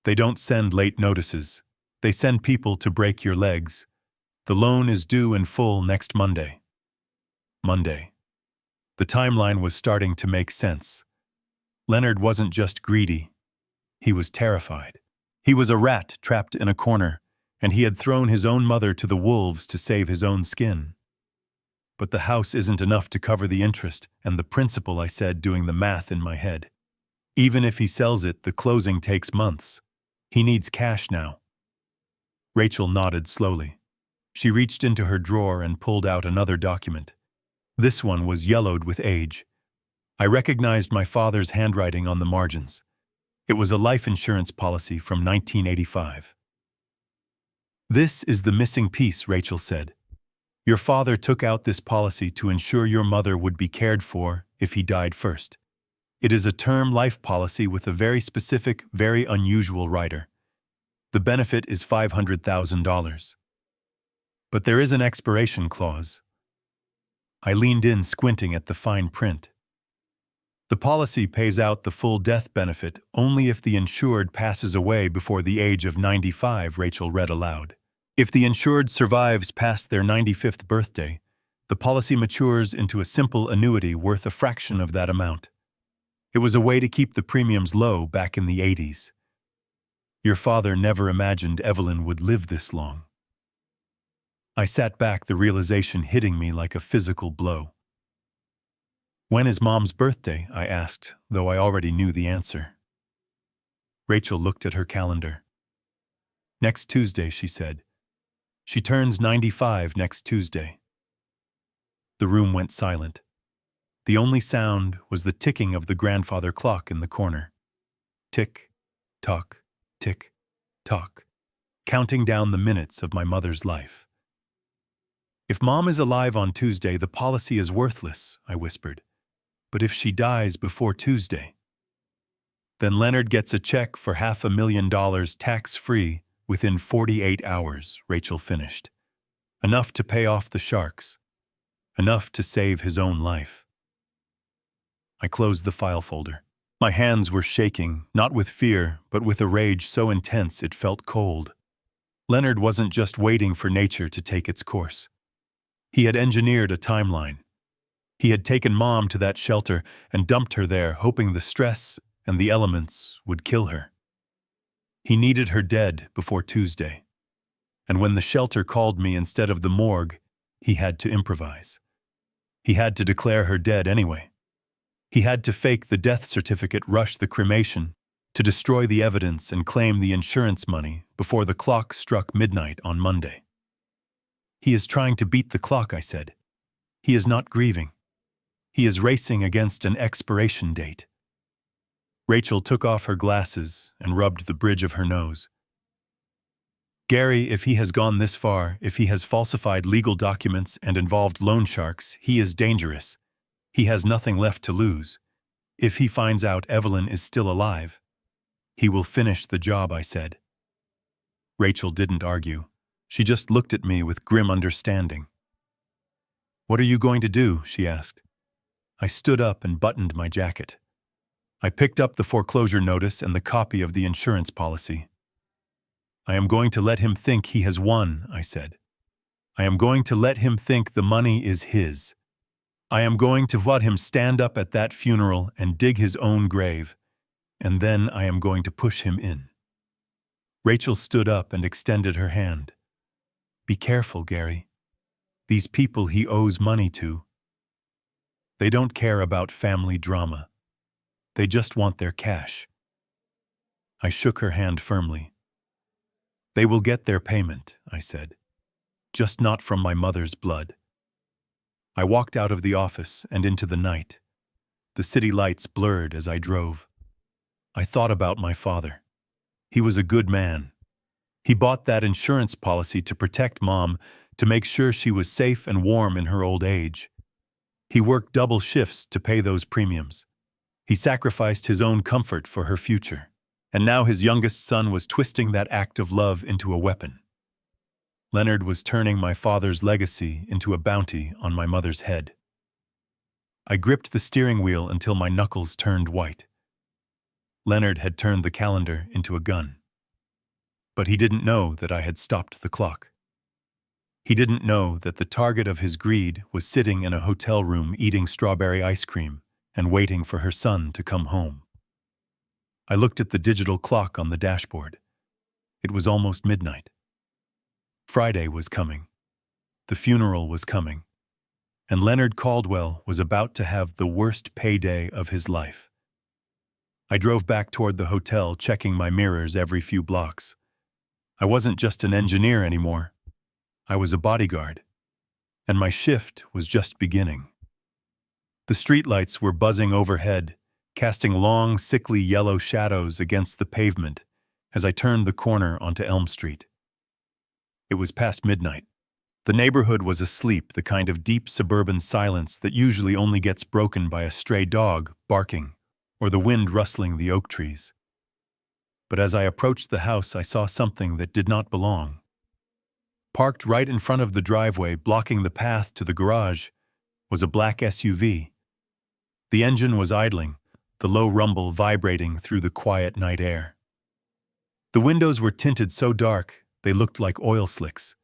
they don't send late notices. They send people to break your legs. The loan is due in full next Monday." Monday. The timeline was starting to make sense. Leonard wasn't just greedy. He was terrified. He was a rat trapped in a corner, and he had thrown his own mother to the wolves to save his own skin. "But the house isn't enough to cover the interest and the principal," I said, doing the math in my head. "Even if he sells it, the closing takes months. He needs cash now." Rachel nodded slowly. She reached into her drawer and pulled out another document. This one was yellowed with age. I recognized my father's handwriting on the margins. It was a life insurance policy from 1985. "This is the missing piece," Rachel said. "Your father took out this policy to ensure your mother would be cared for if he died first. It is a term life policy with a very specific, very unusual rider. The benefit is $500,000. But there is an expiration clause." I leaned in, squinting at the fine print. "The policy pays out the full death benefit only if the insured passes away before the age of 95, Rachel read aloud. "If the insured survives past their 95th birthday, the policy matures into a simple annuity worth a fraction of that amount. It was a way to keep the premiums low back in the 80s. Your father never imagined Evelyn would live this long." I sat back, the realization hitting me like a physical blow. "When is Mom's birthday?" I asked, though I already knew the answer. Rachel looked at her calendar. "Next Tuesday," she said. "She turns 95 next Tuesday." The room went silent. The only sound was the ticking of the grandfather clock in the corner. Tick, tock, tick, tock, counting down the minutes of my mother's life. "If Mom is alive on Tuesday, the policy is worthless," I whispered. "But if she dies before Tuesday?" "Then Leonard gets a check for $500,000 tax-free within 48 hours, Rachel finished. "Enough to pay off the sharks. Enough to save his own life." I closed the file folder. My hands were shaking, not with fear, but with a rage so intense it felt cold. Leonard wasn't just waiting for nature to take its course. He had engineered a timeline. He had taken Mom to that shelter and dumped her there, hoping the stress and the elements would kill her. He needed her dead before Tuesday. And when the shelter called me instead of the morgue, he had to improvise. He had to declare her dead anyway. He had to fake the death certificate, rush the cremation, to destroy the evidence and claim the insurance money before the clock struck midnight on Monday. "He is trying to beat the clock," I said. "He is not grieving. He is racing against an expiration date." Rachel took off her glasses and rubbed the bridge of her nose. Gary, if he has gone this far, if he has falsified legal documents and involved loan sharks, he is dangerous. He has nothing left to lose. If he finds out Evelyn is still alive, he will finish the job, I said. Rachel didn't argue. She just looked at me with grim understanding. What are you going to do? She asked. I stood up and buttoned my jacket. I picked up the foreclosure notice and the copy of the insurance policy. I am going to let him think he has won, I said. I am going to let him think the money is his. I am going to let him stand up at that funeral and dig his own grave, and then I am going to push him in. Rachel stood up and extended her hand. Be careful, Gary. These people he owes money to. They don't care about family drama. They just want their cash. I shook her hand firmly. They will get their payment, I said. Just not from my mother's blood. I walked out of the office and into the night. The city lights blurred as I drove. I thought about my father. He was a good man. He bought that insurance policy to protect Mom, to make sure she was safe and warm in her old age. He worked double shifts to pay those premiums. He sacrificed his own comfort for her future. And now his youngest son was twisting that act of love into a weapon. Leonard was turning my father's legacy into a bounty on my mother's head. I gripped the steering wheel until my knuckles turned white. Leonard had turned the calendar into a gun. But he didn't know that I had stopped the clock. He didn't know that the target of his greed was sitting in a hotel room eating strawberry ice cream and waiting for her son to come home. I looked at the digital clock on the dashboard. It was almost midnight. Friday was coming. The funeral was coming. And Leonard Caldwell was about to have the worst payday of his life. I drove back toward the hotel, checking my mirrors every few blocks. I wasn't just an engineer anymore. I was a bodyguard. And my shift was just beginning. The streetlights were buzzing overhead, casting long, sickly yellow shadows against the pavement as I turned the corner onto Elm Street. It was past midnight. The neighborhood was asleep, the kind of deep suburban silence that usually only gets broken by a stray dog barking or the wind rustling the oak trees. But as I approached the house, I saw something that did not belong. Parked right in front of the driveway, blocking the path to the garage, was a black SUV. The engine was idling, the low rumble vibrating through the quiet night air. The windows were tinted so dark they looked like oil slicks.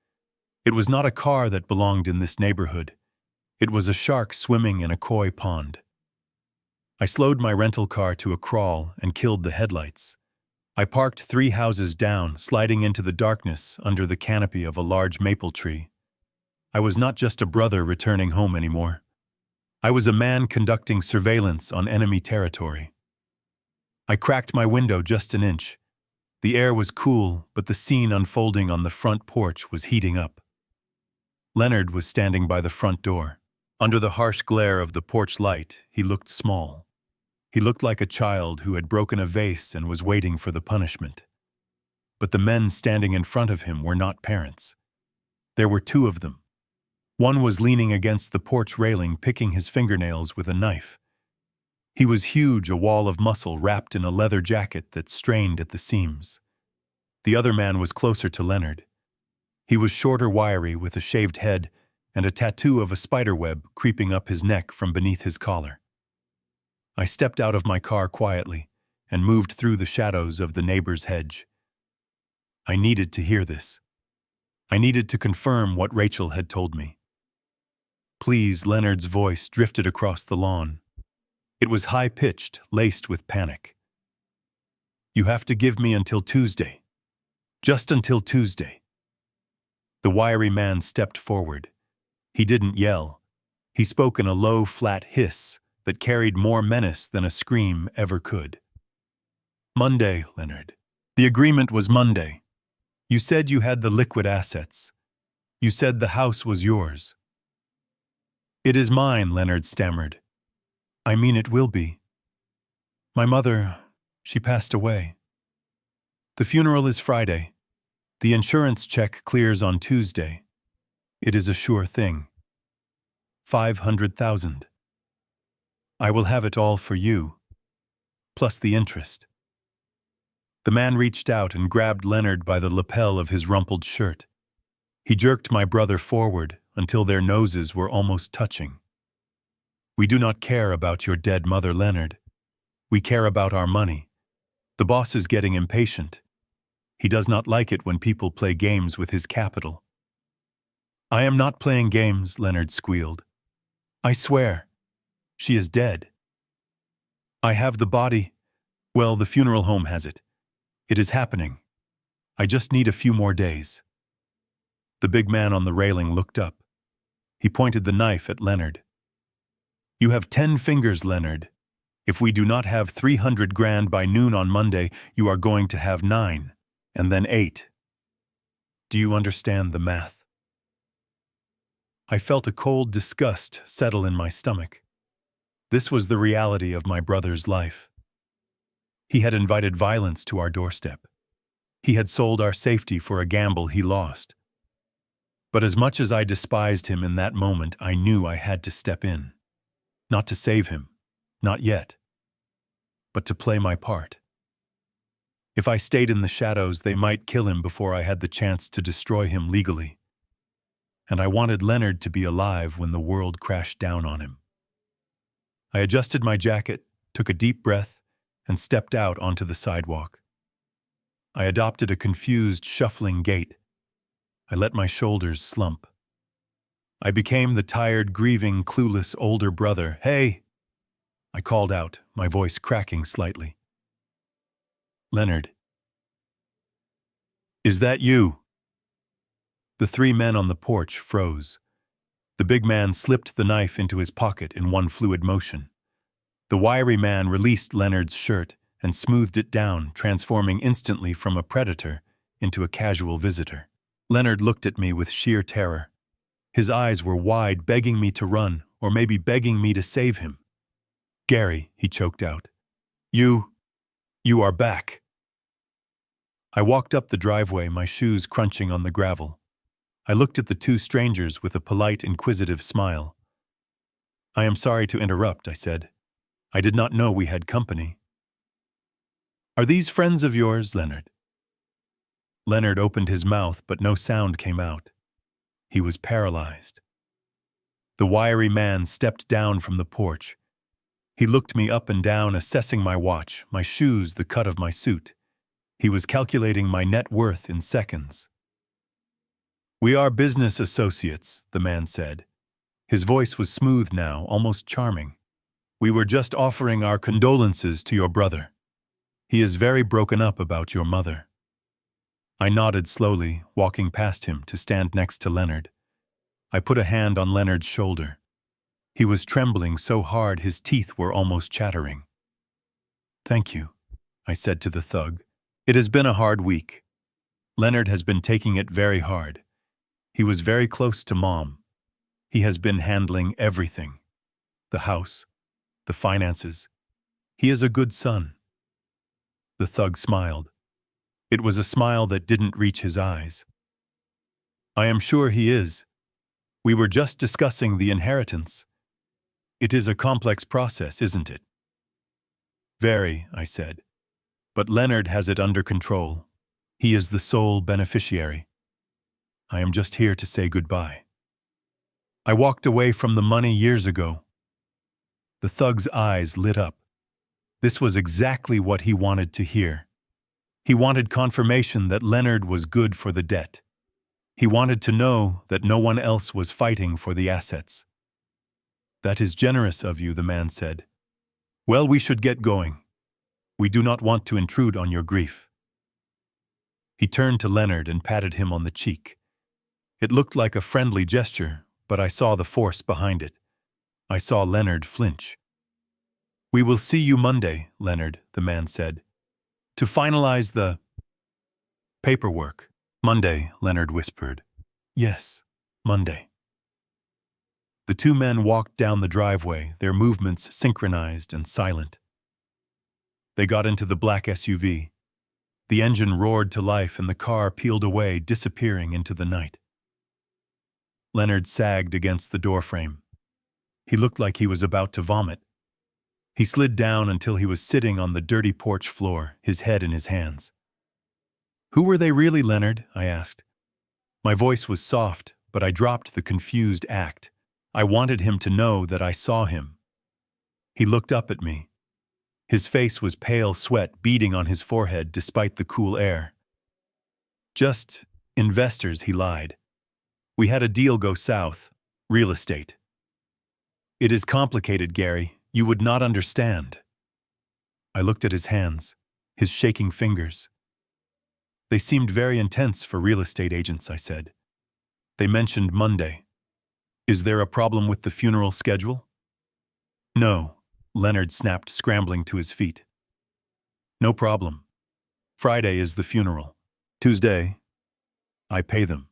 It was not a car that belonged in this neighborhood. It was a shark swimming in a koi pond. I slowed my rental car to a crawl and killed the headlights. I parked 3 houses down, sliding into the darkness under the canopy of a large maple tree. I was not just a brother returning home anymore. I was a man conducting surveillance on enemy territory. I cracked my window just an inch. The air was cool, but the scene unfolding on the front porch was heating up. Leonard was standing by the front door. Under the harsh glare of the porch light, he looked small. He looked like a child who had broken a vase and was waiting for the punishment. But the men standing in front of him were not parents. There were 2 of them. One was leaning against the porch railing, picking his fingernails with a knife. He was huge, a wall of muscle wrapped in a leather jacket that strained at the seams. The other man was closer to Leonard. He was shorter, wiry, with a shaved head and a tattoo of a spiderweb creeping up his neck from beneath his collar. I stepped out of my car quietly and moved through the shadows of the neighbor's hedge. I needed to hear this. I needed to confirm what Rachel had told me. Please, Leonard's voice drifted across the lawn. It was high-pitched, laced with panic. You have to give me until Tuesday. Just until Tuesday. The wiry man stepped forward. He didn't yell. He spoke in a low, flat hiss that carried more menace than a scream ever could. Monday, Leonard. The agreement was Monday. You said you had the liquid assets. You said the house was yours. It is mine, Leonard stammered. I mean, it will be. My mother, She passed away. The funeral is Friday. The insurance check clears on Tuesday. It is a sure thing. 500,000. I will have it all for you, plus the interest. The man reached out and grabbed Leonard by the lapel of his rumpled shirt. He jerked my brother forward until their noses were almost touching. We do not care about your dead mother, Leonard. We care about our money. The boss is getting impatient. He does not like it when people play games with his capital. I am not playing games, Leonard squealed. I swear. She is dead. I have the body. Well, the funeral home has it. It is happening. I just need a few more days. The big man on the railing looked up. He pointed the knife at Leonard. You have 10 fingers, Leonard. If we do not have 300 grand by noon on Monday, you are going to have 9, and then 8. Do you understand the math? I felt a cold disgust settle in my stomach. This was the reality of my brother's life. He had invited violence to our doorstep. He had sold our safety for a gamble he lost. But as much as I despised him in that moment, I knew I had to step in. Not to save him, not yet, but to play my part. If I stayed in the shadows, they might kill him before I had the chance to destroy him legally. And I wanted Leonard to be alive when the world crashed down on him. I adjusted my jacket, took a deep breath, and stepped out onto the sidewalk. I adopted a confused, shuffling gait. I let my shoulders slump. I became the tired, grieving, clueless older brother. Hey! I called out, my voice cracking slightly. Leonard. Is that you? The 3 men on the porch froze. The big man slipped the knife into his pocket in one fluid motion. The wiry man released Leonard's shirt and smoothed it down, transforming instantly from a predator into a casual visitor. Leonard looked at me with sheer terror. His eyes were wide, begging me to run, or maybe begging me to save him. Gary, he choked out. You are back. I walked up the driveway, my shoes crunching on the gravel. I looked at the 2 strangers with a polite, inquisitive smile. I am sorry to interrupt, I said. I did not know we had company. Are these friends of yours, Leonard? Leonard opened his mouth, but no sound came out. He was paralyzed. The wiry man stepped down from the porch. He looked me up and down, assessing my watch, my shoes, the cut of my suit. He was calculating my net worth in seconds. We are business associates, the man said. His voice was smooth now, almost charming. We were just offering our condolences to your brother. He is very broken up about your mother. I nodded slowly, walking past him to stand next to Leonard. I put a hand on Leonard's shoulder. He was trembling so hard his teeth were almost chattering. Thank you, I said to the thug. It has been a hard week. Leonard has been taking it very hard. He was very close to Mom. He has been handling everything. The house, the finances. He is a good son. The thug smiled. It was a smile that didn't reach his eyes. I am sure he is. We were just discussing the inheritance. It is a complex process, isn't it? Very, I said. But Leonard has it under control. He is the sole beneficiary. I am just here to say goodbye. I walked away from the money years ago. The thug's eyes lit up. This was exactly what he wanted to hear. He wanted confirmation that Leonard was good for the debt. He wanted to know that no one else was fighting for the assets. That is generous of you, the man said. Well, we should get going. We do not want to intrude on your grief. He turned to Leonard and patted him on the cheek. It looked like a friendly gesture, but I saw the force behind it. I saw Leonard flinch. We will see you Monday, Leonard, the man said. To finalize the paperwork. Monday, Leonard whispered. Yes, Monday. The 2 men walked down the driveway, their movements synchronized and silent. They got into the black SUV. The engine roared to life and the car peeled away, disappearing into the night. Leonard sagged against the doorframe. He looked like he was about to vomit. He slid down until he was sitting on the dirty porch floor, his head in his hands. "Who were they really, Leonard?" I asked. My voice was soft, but I dropped the confused act. I wanted him to know that I saw him. He looked up at me. His face was pale sweat beading on his forehead despite the cool air. "Just investors," he lied. "We had a deal go south. Real estate." "It is complicated, Gary. You would not understand." I looked at his hands, his shaking fingers. "They seemed very intense for real estate agents," I said. "They mentioned Monday. Is there a problem with the funeral schedule?" "No," Leonard snapped, scrambling to his feet. "No problem. Friday is the funeral. Tuesday, I pay them.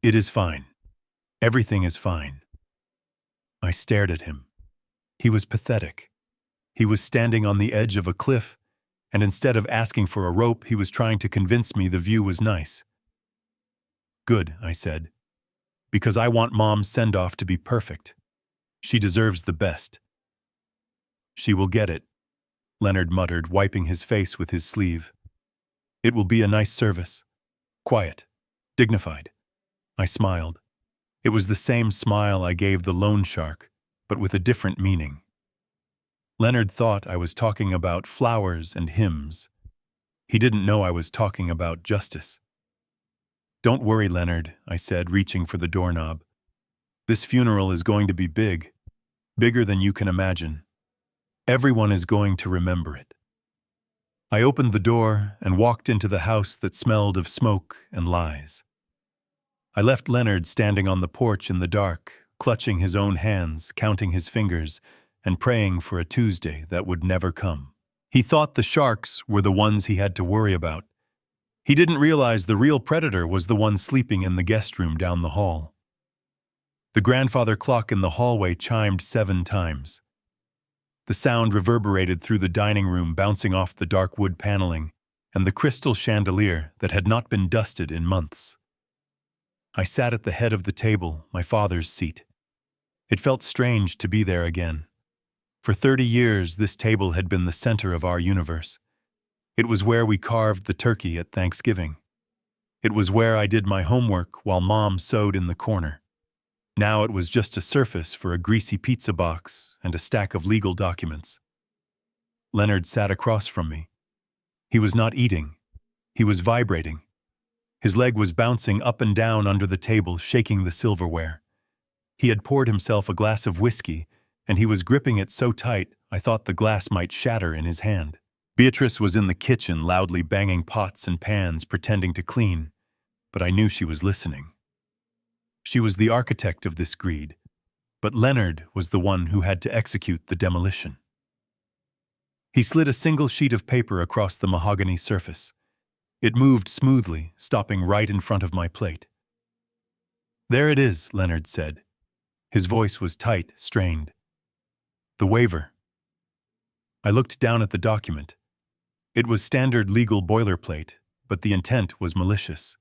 It is fine. Everything is fine." I stared at him. He was pathetic. He was standing on the edge of a cliff, and instead of asking for a rope, he was trying to convince me the view was nice. "Good," I said, "because I want Mom's send-off to be perfect. She deserves the best." "She will get it," Leonard muttered, wiping his face with his sleeve. "It will be a nice service. Quiet. Dignified." I smiled. It was the same smile I gave the loan shark, but with a different meaning. Leonard thought I was talking about flowers and hymns. He didn't know I was talking about justice. "Don't worry, Leonard," I said, reaching for the doorknob. "This funeral is going to be big, bigger than you can imagine. Everyone is going to remember it." I opened the door and walked into the house that smelled of smoke and lies. I left Leonard standing on the porch in the dark, clutching his own hands, counting his fingers, and praying for a Tuesday that would never come. He thought the sharks were the ones he had to worry about. He didn't realize the real predator was the one sleeping in the guest room down the hall. The grandfather clock in the hallway chimed 7 times. The sound reverberated through the dining room, bouncing off the dark wood paneling and the crystal chandelier that had not been dusted in months. I sat at the head of the table, my father's seat. It felt strange to be there again. For 30 years, this table had been the center of our universe. It was where we carved the turkey at Thanksgiving. It was where I did my homework while Mom sewed in the corner. Now it was just a surface for a greasy pizza box and a stack of legal documents. Leonard sat across from me. He was not eating. He was vibrating. His leg was bouncing up and down under the table, shaking the silverware. He had poured himself a glass of whiskey, and he was gripping it so tight I thought the glass might shatter in his hand. Beatrice was in the kitchen, loudly banging pots and pans, pretending to clean, but I knew she was listening. She was the architect of this greed, but Leonard was the one who had to execute the demolition. He slid a single sheet of paper across the mahogany surface. It moved smoothly, stopping right in front of my plate. "There it is," Leonard said. His voice was tight, strained. "The waiver." I looked down at the document. It was standard legal boilerplate, but the intent was malicious.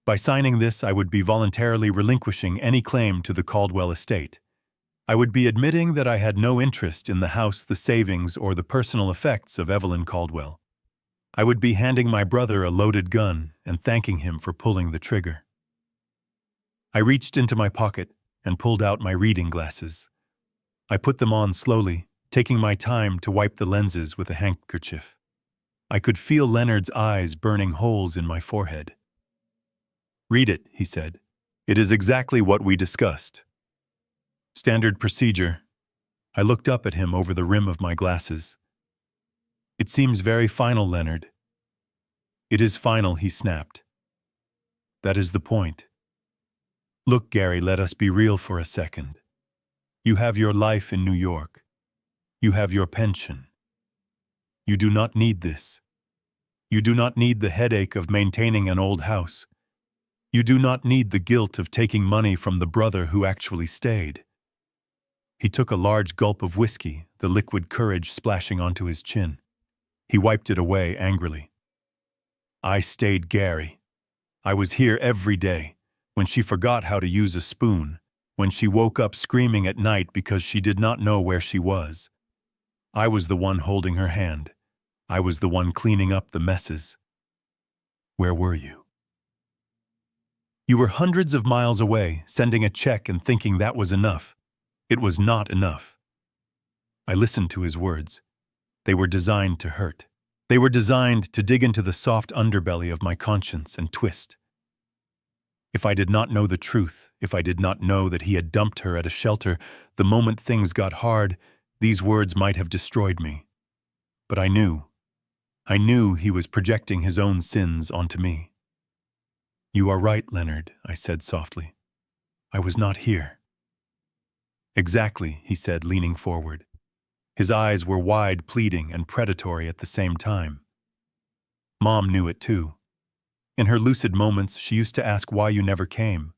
By signing this, I would be voluntarily relinquishing any claim to the Caldwell estate. I would be admitting that I had no interest in the house, the savings, or the personal effects of Evelyn Caldwell. I would be handing my brother a loaded gun and thanking him for pulling the trigger. I reached into my pocket and pulled out my reading glasses. I put them on slowly, taking my time to wipe the lenses with a handkerchief. I could feel Leonard's eyes burning holes in my forehead. "Read it," he said. "It is exactly what we discussed." "Standard procedure." I looked up at him over the rim of my glasses. "It seems very final, Leonard." "It is final," he snapped. "That is the point. Look, Gary, let us be real for a second. You have your life in New York. You have your pension. You do not need this. You do not need the headache of maintaining an old house. You do not need the guilt of taking money from the brother who actually stayed." He took a large gulp of whiskey, the liquid courage splashing onto his chin. He wiped it away angrily. I stayed Gary. I was here every day, when she forgot how to use a spoon, when she woke up screaming at night because she did not know where she was. I was the one holding her hand. I was the one cleaning up the messes. Where were you? You were hundreds of miles away, sending a check and thinking that was enough. It was not enough. I listened to his words. They were designed to hurt. They were designed to dig into the soft underbelly of my conscience and twist. If I did not know the truth, if I did not know that he had dumped her at a shelter, the moment things got hard, these words might have destroyed me. But I knew he was projecting his own sins onto me. You are right, Leonard, I said softly. I was not here. Exactly, he said, leaning forward. His eyes were wide, pleading, and predatory at the same time. Mom knew it too. In her lucid moments, she used to ask why you never came.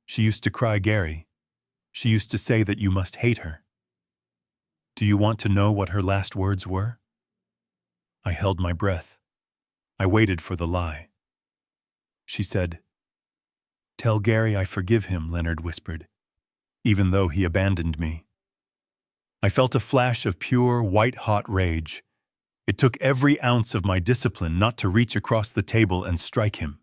She used to cry Gary. She used to say that you must hate her. Do you want to know what her last words were? I held my breath. I waited for the lie. She said, "Tell Gary I forgive him," Leonard whispered, "even though he abandoned me." I felt a flash of pure, white-hot rage. It took every ounce of my discipline not to reach across the table and strike him.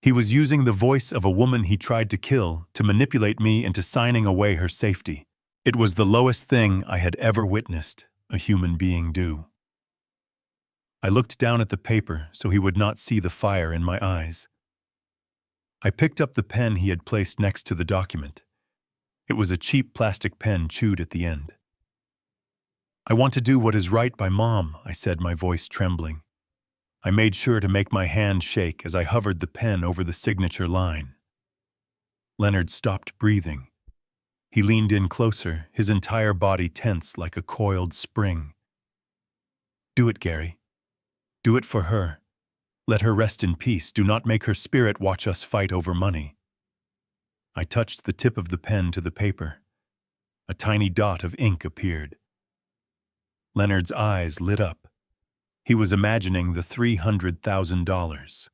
He was using the voice of a woman he tried to kill to manipulate me into signing away her safety. It was the lowest thing I had ever witnessed a human being do. I looked down at the paper so he would not see the fire in my eyes. I picked up the pen he had placed next to the document. It was a cheap plastic pen chewed at the end. I want to do what is right by Mom, I said, my voice trembling. I made sure to make my hand shake as I hovered the pen over the signature line. Leonard stopped breathing. He leaned in closer, his entire body tense like a coiled spring. Do it, Gary. Do it for her. Let her rest in peace. Do not make her spirit watch us fight over money. I touched the tip of the pen to the paper. A tiny dot of ink appeared. Leonard's eyes lit up. He was imagining the $300,000.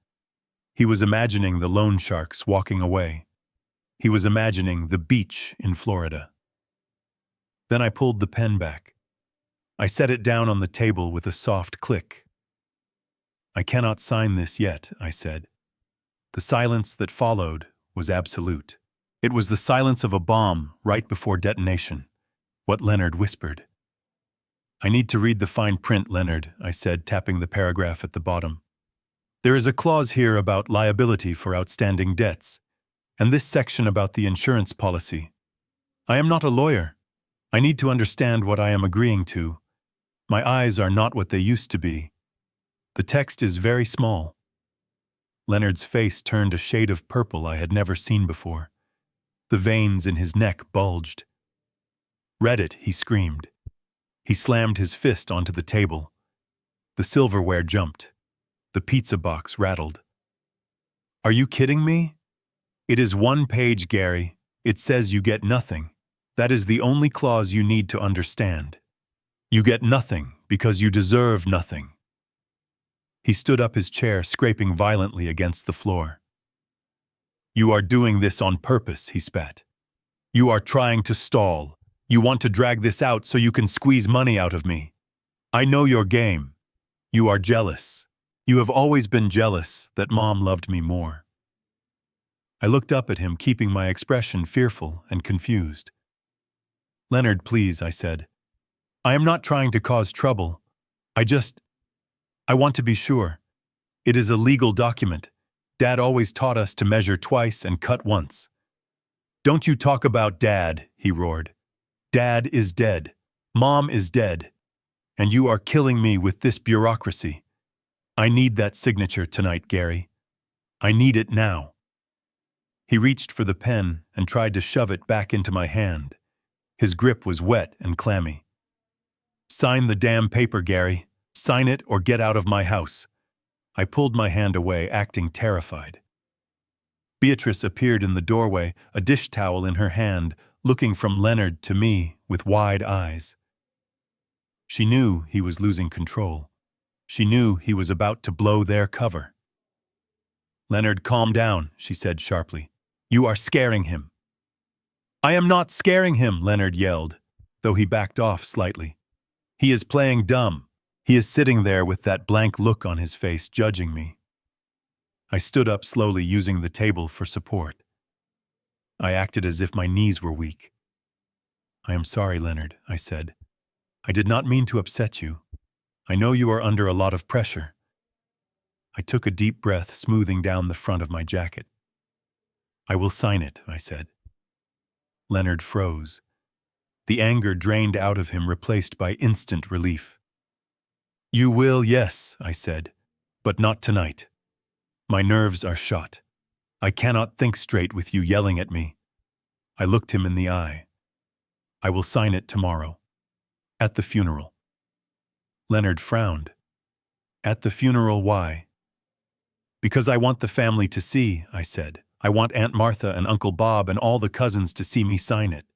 He was imagining the loan sharks walking away. He was imagining the beach in Florida. Then I pulled the pen back. I set it down on the table with a soft click. I cannot sign this yet, I said. The silence that followed was absolute. It was the silence of a bomb right before detonation. What Leonard whispered. I need to read the fine print, Leonard, I said, tapping the paragraph at the bottom. There is a clause here about liability for outstanding debts, and this section about the insurance policy. I am not a lawyer. I need to understand what I am agreeing to. My eyes are not what they used to be. The text is very small. Leonard's face turned a shade of purple I had never seen before. The veins in his neck bulged. "Read it," he screamed. He slammed his fist onto the table. The silverware jumped. The pizza box rattled. Are you kidding me? It is one page, Gary. It says you get nothing. That is the only clause you need to understand. You get nothing because you deserve nothing. He stood up his chair, scraping violently against the floor. You are doing this on purpose, he spat. You are trying to stall. You want to drag this out so you can squeeze money out of me. I know your game. You are jealous. You have always been jealous that Mom loved me more. I looked up at him, keeping my expression fearful and confused. Leonard, please, I said. I am not trying to cause trouble. I want to be sure. It is a legal document. Dad always taught us to measure twice and cut once. Don't you talk about Dad, he roared. Dad is dead. Mom is dead. And you are killing me with this bureaucracy. I need that signature tonight, Gary. I need it now. He reached for the pen and tried to shove it back into my hand. His grip was wet and clammy. Sign the damn paper, Gary. Sign it or get out of my house. I pulled my hand away, acting terrified. Beatrice appeared in the doorway, a dish towel in her hand, looking from Leonard to me with wide eyes. She knew he was losing control. She knew he was about to blow their cover. "Leonard, calm down," she said sharply. "You are scaring him." "I am not scaring him," Leonard yelled, though he backed off slightly. "He is playing dumb. He is sitting there with that blank look on his face, judging me." I stood up slowly, using the table for support. I acted as if my knees were weak. "I am sorry, Leonard," I said. "I did not mean to upset you. I know you are under a lot of pressure." I took a deep breath, smoothing down the front of my jacket. "I will sign it," I said. Leonard froze. The anger drained out of him, replaced by instant relief. "You will, yes," I said, "but not tonight. My nerves are shot. I cannot think straight with you yelling at me." I looked him in the eye. "I will sign it tomorrow. At the funeral." Leonard frowned. "At the funeral, why?" "Because I want the family to see," I said. "I want Aunt Martha and Uncle Bob and all the cousins to see me sign it.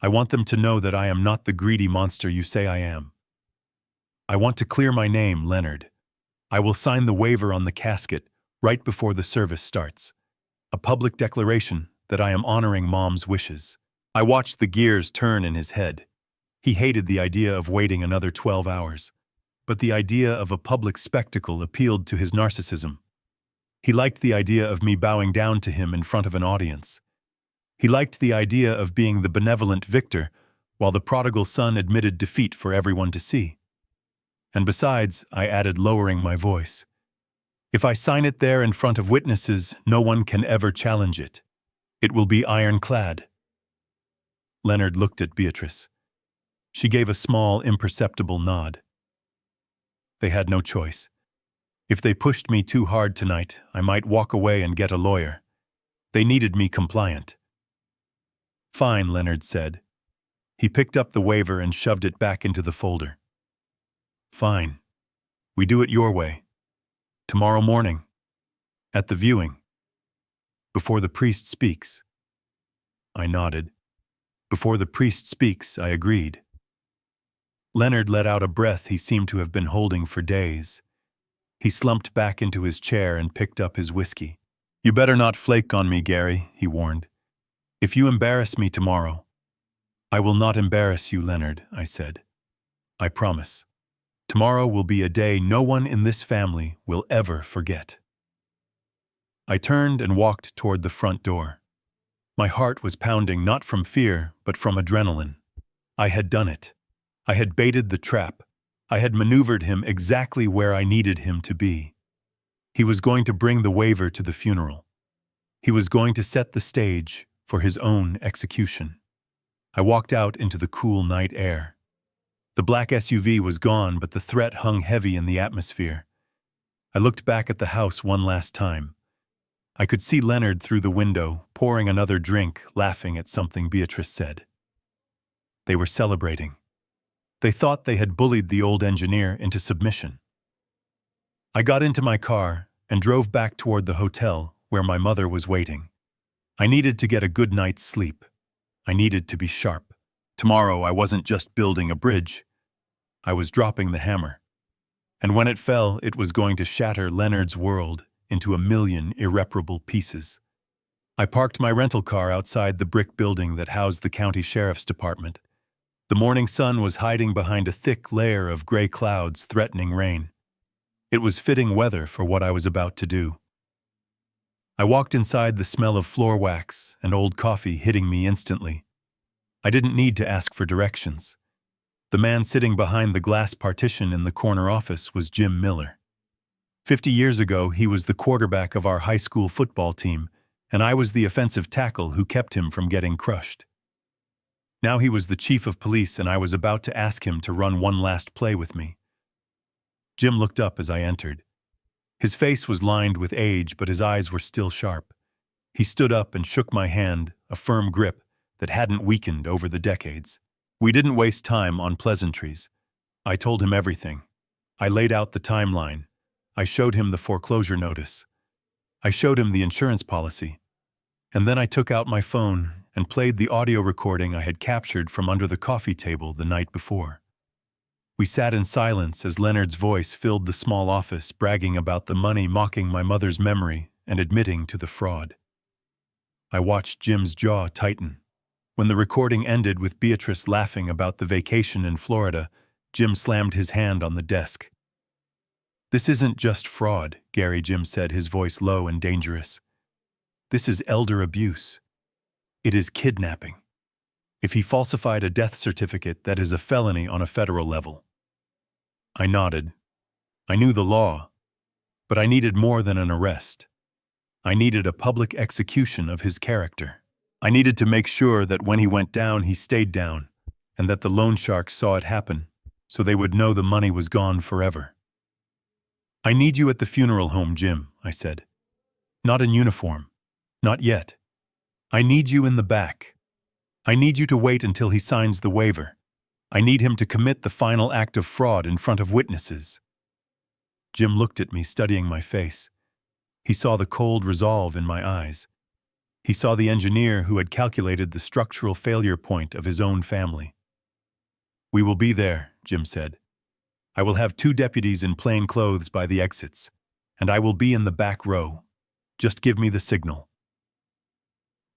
I want them to know that I am not the greedy monster you say I am. I want to clear my name, Leonard. I will sign the waiver on the casket right before the service starts. A public declaration that I am honoring Mom's wishes." I watched the gears turn in his head. He hated the idea of waiting another 12 hours, but the idea of a public spectacle appealed to his narcissism. He liked the idea of me bowing down to him in front of an audience. He liked the idea of being the benevolent victor while the prodigal son admitted defeat for everyone to see. And besides, I added, lowering my voice, "If I sign it there in front of witnesses, no one can ever challenge it. It will be ironclad." Leonard looked at Beatrice. She gave a small, imperceptible nod. They had no choice. If they pushed me too hard tonight, I might walk away and get a lawyer. They needed me compliant. "Fine," Leonard said. He picked up the waiver and shoved it back into the folder. "Fine. We do it your way. Tomorrow morning. At the viewing. Before the priest speaks." I nodded. "Before the priest speaks," I agreed. Leonard let out a breath he seemed to have been holding for days. He slumped back into his chair and picked up his whiskey. "You better not flake on me, Gary," he warned. "If you embarrass me tomorrow—" "I will not embarrass you, Leonard," I said. "I promise. Tomorrow will be a day no one in this family will ever forget." I turned and walked toward the front door. My heart was pounding, not from fear, but from adrenaline. I had done it. I had baited the trap. I had maneuvered him exactly where I needed him to be. He was going to bring the waiver to the funeral. He was going to set the stage for his own execution. I walked out into the cool night air. The black SUV was gone, but the threat hung heavy in the atmosphere. I looked back at the house one last time. I could see Leonard through the window, pouring another drink, laughing at something Beatrice said. They were celebrating. They thought they had bullied the old engineer into submission. I got into my car and drove back toward the hotel where my mother was waiting. I needed to get a good night's sleep. I needed to be sharp. Tomorrow I wasn't just building a bridge. I was dropping the hammer. And when it fell, it was going to shatter Leonard's world into a million irreparable pieces. I parked my rental car outside the brick building that housed the county sheriff's department. The morning sun was hiding behind a thick layer of gray clouds threatening rain. It was fitting weather for what I was about to do. I walked inside, the smell of floor wax and old coffee hitting me instantly. I didn't need to ask for directions. The man sitting behind the glass partition in the corner office was Jim Miller. 50 years ago, he was the quarterback of our high school football team, and I was the offensive tackle who kept him from getting crushed. Now he was the chief of police, and I was about to ask him to run one last play with me. Jim looked up as I entered. His face was lined with age, but his eyes were still sharp. He stood up and shook my hand, a firm grip that hadn't weakened over the decades. We didn't waste time on pleasantries. I told him everything. I laid out the timeline. I showed him the foreclosure notice. I showed him the insurance policy. And then I took out my phone and played the audio recording I had captured from under the coffee table the night before. We sat in silence as Leonard's voice filled the small office, bragging about the money, mocking my mother's memory, and admitting to the fraud. I watched Jim's jaw tighten. When the recording ended with Beatrice laughing about the vacation in Florida, Jim slammed his hand on the desk. "This isn't just fraud," Jim said, his voice low and dangerous. "This is elder abuse. It is kidnapping. If he falsified a death certificate, that is a felony on a federal level." I nodded. I knew the law, but I needed more than an arrest. I needed a public execution of his character. I needed to make sure that when he went down, he stayed down, and that the loan sharks saw it happen, so they would know the money was gone forever. "I need you at the funeral home, Jim," I said. "Not in uniform. Not yet. I need you in the back. I need you to wait until he signs the waiver. I need him to commit the final act of fraud in front of witnesses." Jim looked at me, studying my face. He saw the cold resolve in my eyes. He saw the engineer who had calculated the structural failure point of his own family. "We will be there," Jim said. "I will have 2 deputies in plain clothes by the exits, and I will be in the back row. Just give me the signal."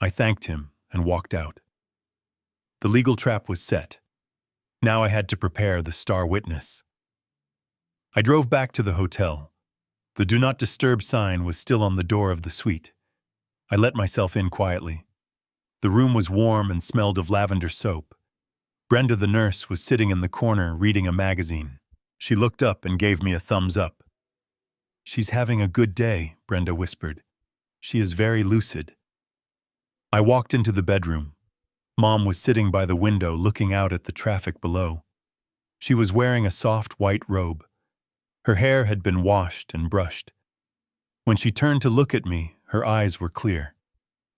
I thanked him and walked out. The legal trap was set. Now I had to prepare the star witness. I drove back to the hotel. The Do Not Disturb sign was still on the door of the suite. I let myself in quietly. The room was warm and smelled of lavender soap. Brenda, the nurse, was sitting in the corner reading a magazine. She looked up and gave me a thumbs up. "She's having a good day," Brenda whispered. "She is very lucid." I walked into the bedroom. Mom was sitting by the window looking out at the traffic below. She was wearing a soft white robe. Her hair had been washed and brushed. When she turned to look at me, her eyes were clear.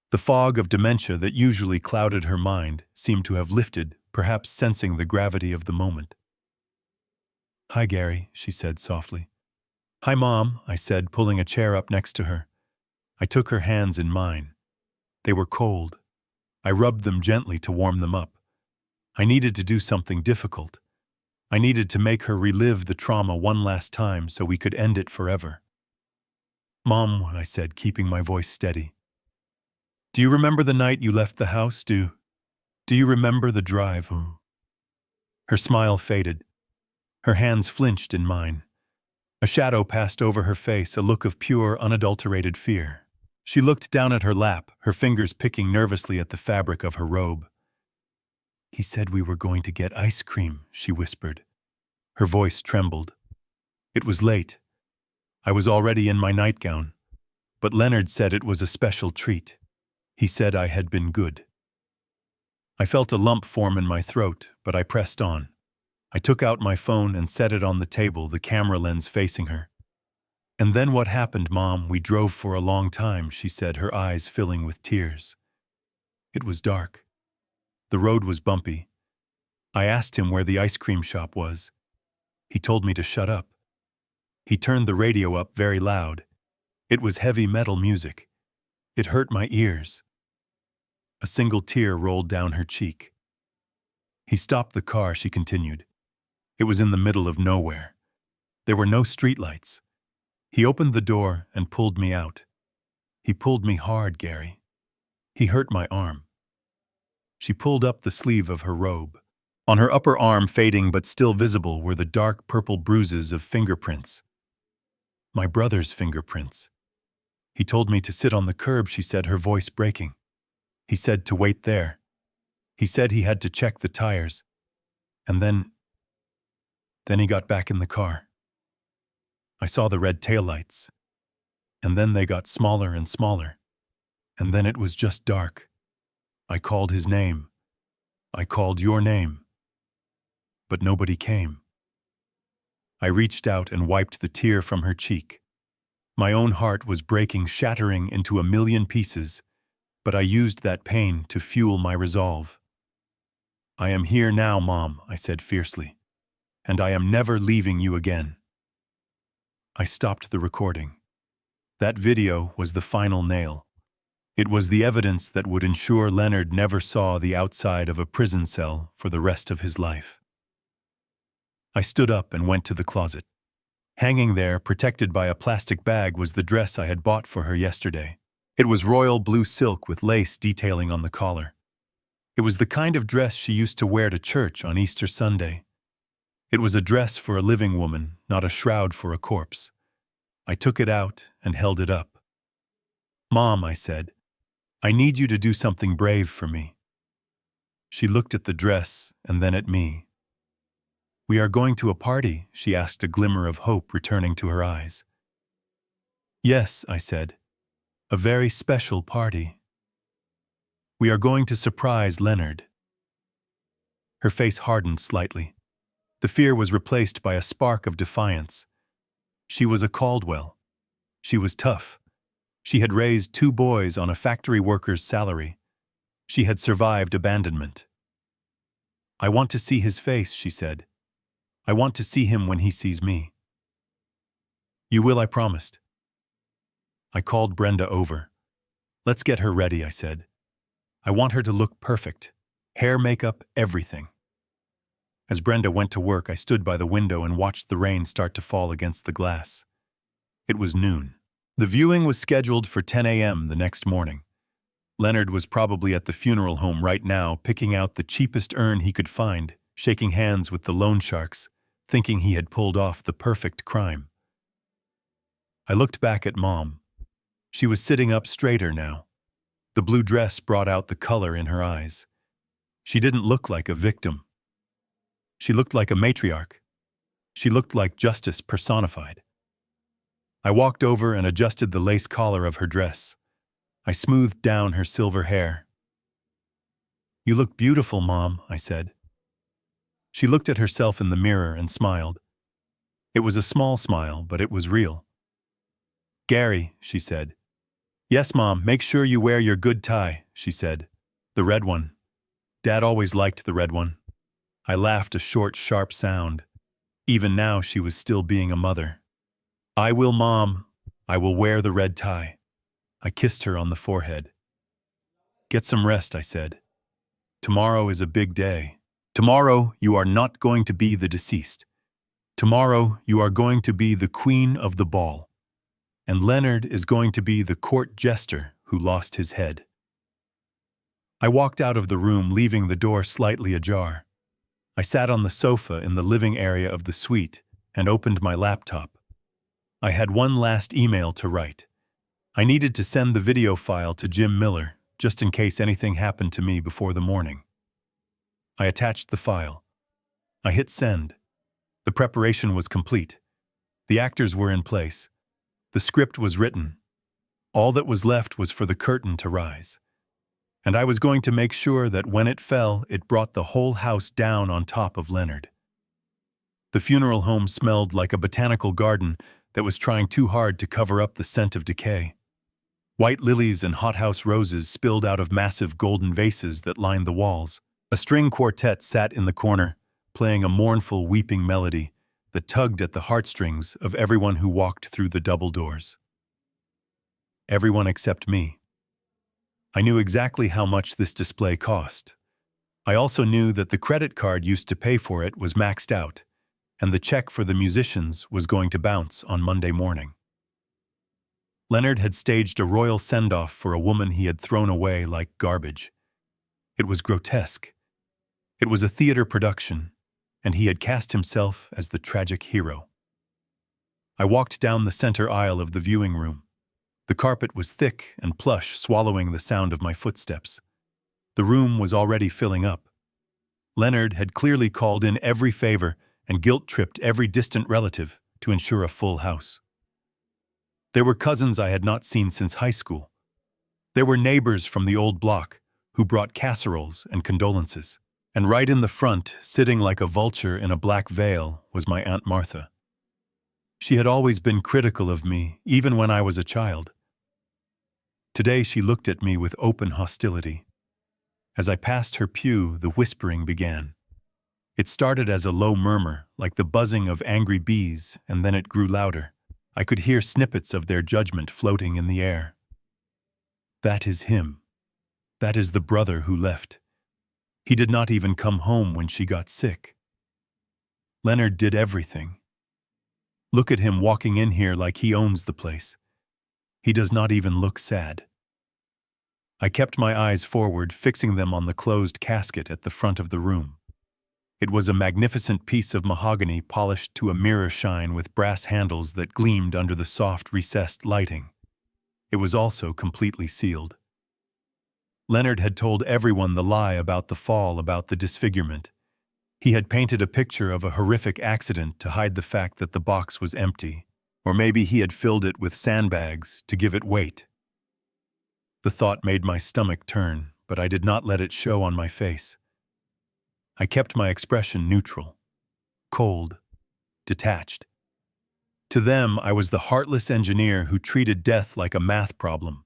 The fog of dementia that usually clouded her mind seemed to have lifted, perhaps sensing the gravity of the moment. "Hi, Gary," she said softly. "Hi, Mom," I said, pulling a chair up next to her. I took her hands in mine. They were cold. I rubbed them gently to warm them up. I needed to do something difficult. I needed to make her relive the trauma one last time so we could end it forever. "Mom," I said, keeping my voice steady. "Do you remember the night you left the house? Do you remember the drive?" Her smile faded. Her hands flinched in mine. A shadow passed over her face, a look of pure, unadulterated fear. She looked down at her lap, her fingers picking nervously at the fabric of her robe. "He said we were going to get ice cream," she whispered. Her voice trembled. It was late. I was already in my nightgown, but Leonard said it was a special treat. He said I had been good. I felt a lump form in my throat, but I pressed on. I took out my phone and set it on the table, the camera lens facing her. "And then what happened, Mom? We drove for a long time," she said, her eyes filling with tears. It was dark. The road was bumpy. I asked him where the ice cream shop was. He told me to shut up. He turned the radio up very loud. It was heavy metal music. It hurt my ears. A single tear rolled down her cheek. "He stopped the car," she continued. "It was in the middle of nowhere. There were no streetlights. He opened the door and pulled me out. He pulled me hard, Gary. He hurt my arm." She pulled up the sleeve of her robe. On her upper arm, fading but still visible, were the dark purple bruises of fingerprints. My brother's fingerprints. "He told me to sit on the curb," she said, her voice breaking. "He said to wait there. He said he had to check the tires. And then he got back in the car. I saw the red taillights. And then they got smaller and smaller. And then it was just dark. I called his name. I called your name. But nobody came." I reached out and wiped the tear from her cheek. My own heart was breaking, shattering into a million pieces, but I used that pain to fuel my resolve. "I am here now, Mom," I said fiercely, "and I am never leaving you again." I stopped the recording. That video was the final nail. It was the evidence that would ensure Leonard never saw the outside of a prison cell for the rest of his life. I stood up and went to the closet. Hanging there, protected by a plastic bag, was the dress I had bought for her yesterday. It was royal blue silk with lace detailing on the collar. It was the kind of dress she used to wear to church on Easter Sunday. It was a dress for a living woman, not a shroud for a corpse. I took it out and held it up. "Mom," I said, "I need you to do something brave for me." She looked at the dress and then at me. "We are going to a party," she asked, a glimmer of hope returning to her eyes. "Yes," I said, "a very special party. We are going to surprise Leonard." Her face hardened slightly. The fear was replaced by a spark of defiance. She was a Caldwell. She was tough. She had raised 2 boys on a factory worker's salary. She had survived abandonment. "I want to see his face," she said. "I want to see him when he sees me." "You will," I promised. I called Brenda over. "Let's get her ready," I said. "I want her to look perfect. Hair, makeup, everything." As Brenda went to work, I stood by the window and watched the rain start to fall against the glass. It was noon. The viewing was scheduled for 10 a.m. the next morning. Leonard was probably at the funeral home right now, picking out the cheapest urn he could find, shaking hands with the loan sharks, thinking he had pulled off the perfect crime. I looked back at Mom. She was sitting up straighter now. The blue dress brought out the color in her eyes. She didn't look like a victim. She looked like a matriarch. She looked like justice personified. I walked over and adjusted the lace collar of her dress. I smoothed down her silver hair. "You look beautiful, Mom," I said. She looked at herself in the mirror and smiled. It was a small smile, but it was real. "Gary," she said. "Yes, Mom, make sure you wear your good tie," she said. "The red one. Dad always liked the red one." I laughed, a short, sharp sound. Even now she was still being a mother. "I will, Mom. I will wear the red tie." I kissed her on the forehead. "Get some rest," I said. "Tomorrow is a big day. Tomorrow you are not going to be the deceased. Tomorrow you are going to be the queen of the ball. And Leonard is going to be the court jester who lost his head." I walked out of the room, leaving the door slightly ajar. I sat on the sofa in the living area of the suite and opened my laptop. I had one last email to write. I needed to send the video file to Jim Miller, just in case anything happened to me before the morning. I attached the file. I hit send. The preparation was complete. The actors were in place. The script was written. All that was left was for the curtain to rise. And I was going to make sure that when it fell, it brought the whole house down on top of Leonard. The funeral home smelled like a botanical garden that was trying too hard to cover up the scent of decay. White lilies and hothouse roses spilled out of massive golden vases that lined the walls. A string quartet sat in the corner, playing a mournful, weeping melody that tugged at the heartstrings of everyone who walked through the double doors. Everyone except me. I knew exactly how much this display cost. I also knew that the credit card used to pay for it was maxed out, and the check for the musicians was going to bounce on Monday morning. Leonard had staged a royal send-off for a woman he had thrown away like garbage. It was grotesque. It was a theater production, and he had cast himself as the tragic hero. I walked down the center aisle of the viewing room. The carpet was thick and plush, swallowing the sound of my footsteps. The room was already filling up. Leonard had clearly called in every favor and guilt-tripped every distant relative to ensure a full house. There were cousins I had not seen since high school. There were neighbors from the old block who brought casseroles and condolences. And right in the front, sitting like a vulture in a black veil, was my Aunt Martha. She had always been critical of me, even when I was a child. Today she looked at me with open hostility. As I passed her pew, the whispering began. It started as a low murmur, like the buzzing of angry bees, and then it grew louder. I could hear snippets of their judgment floating in the air. "That is him. That is the brother who left. He did not even come home when she got sick. Leonard did everything. Look at him walking in here like he owns the place. He does not even look sad. I kept my eyes forward, fixing them on the closed casket at the front of the room. It was a magnificent piece of mahogany polished to a mirror shine with brass handles that gleamed under the soft, recessed lighting. It was also completely sealed. Leonard had told everyone the lie about the fall, about the disfigurement. He had painted a picture of a horrific accident to hide the fact that the box was empty. Or maybe he had filled it with sandbags to give it weight. The thought made my stomach turn, but I did not let it show on my face. I kept my expression neutral, cold, detached. To them, I was the heartless engineer who treated death like a math problem.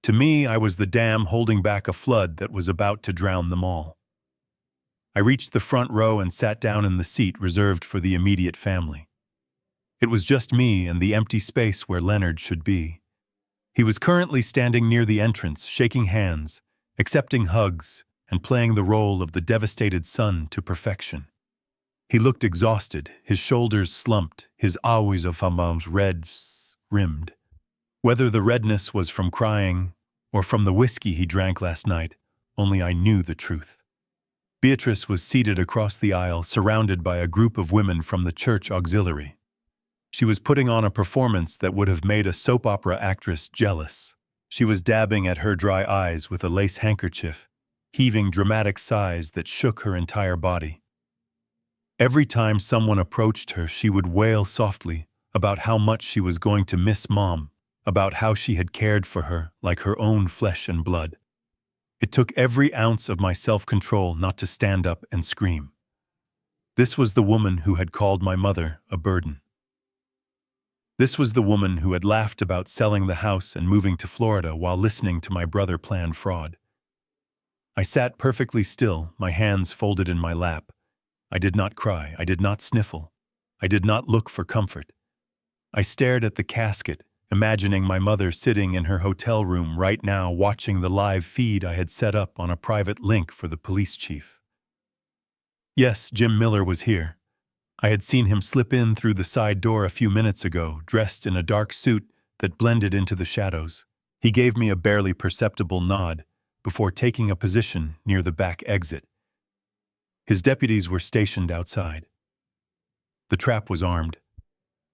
To me, I was the dam holding back a flood that was about to drown them all. I reached the front row and sat down in the seat reserved for the immediate family. It was just me and the empty space where Leonard should be. He was currently standing near the entrance, shaking hands, accepting hugs, and playing the role of the devastated son to perfection. He looked exhausted, his shoulders slumped, his eyes of Hamam's red-rimmed. Whether the redness was from crying or from the whiskey he drank last night, only I knew the truth. Beatrice was seated across the aisle, surrounded by a group of women from the church auxiliary. She was putting on a performance that would have made a soap opera actress jealous. She was dabbing at her dry eyes with a lace handkerchief, heaving dramatic sighs that shook her entire body. Every time someone approached her, she would wail softly about how much she was going to miss Mom, about how she had cared for her like her own flesh and blood. It took every ounce of my self-control not to stand up and scream. This was the woman who had called my mother a burden. This was the woman who had laughed about selling the house and moving to Florida while listening to my brother plan fraud. I sat perfectly still, my hands folded in my lap. I did not cry, I did not sniffle, I did not look for comfort. I stared at the casket, imagining my mother sitting in her hotel room right now watching the live feed I had set up on a private link for the police chief. Yes, Jim Miller was here. I had seen him slip in through the side door a few minutes ago, dressed in a dark suit that blended into the shadows. He gave me a barely perceptible nod before taking a position near the back exit. His deputies were stationed outside. The trap was armed.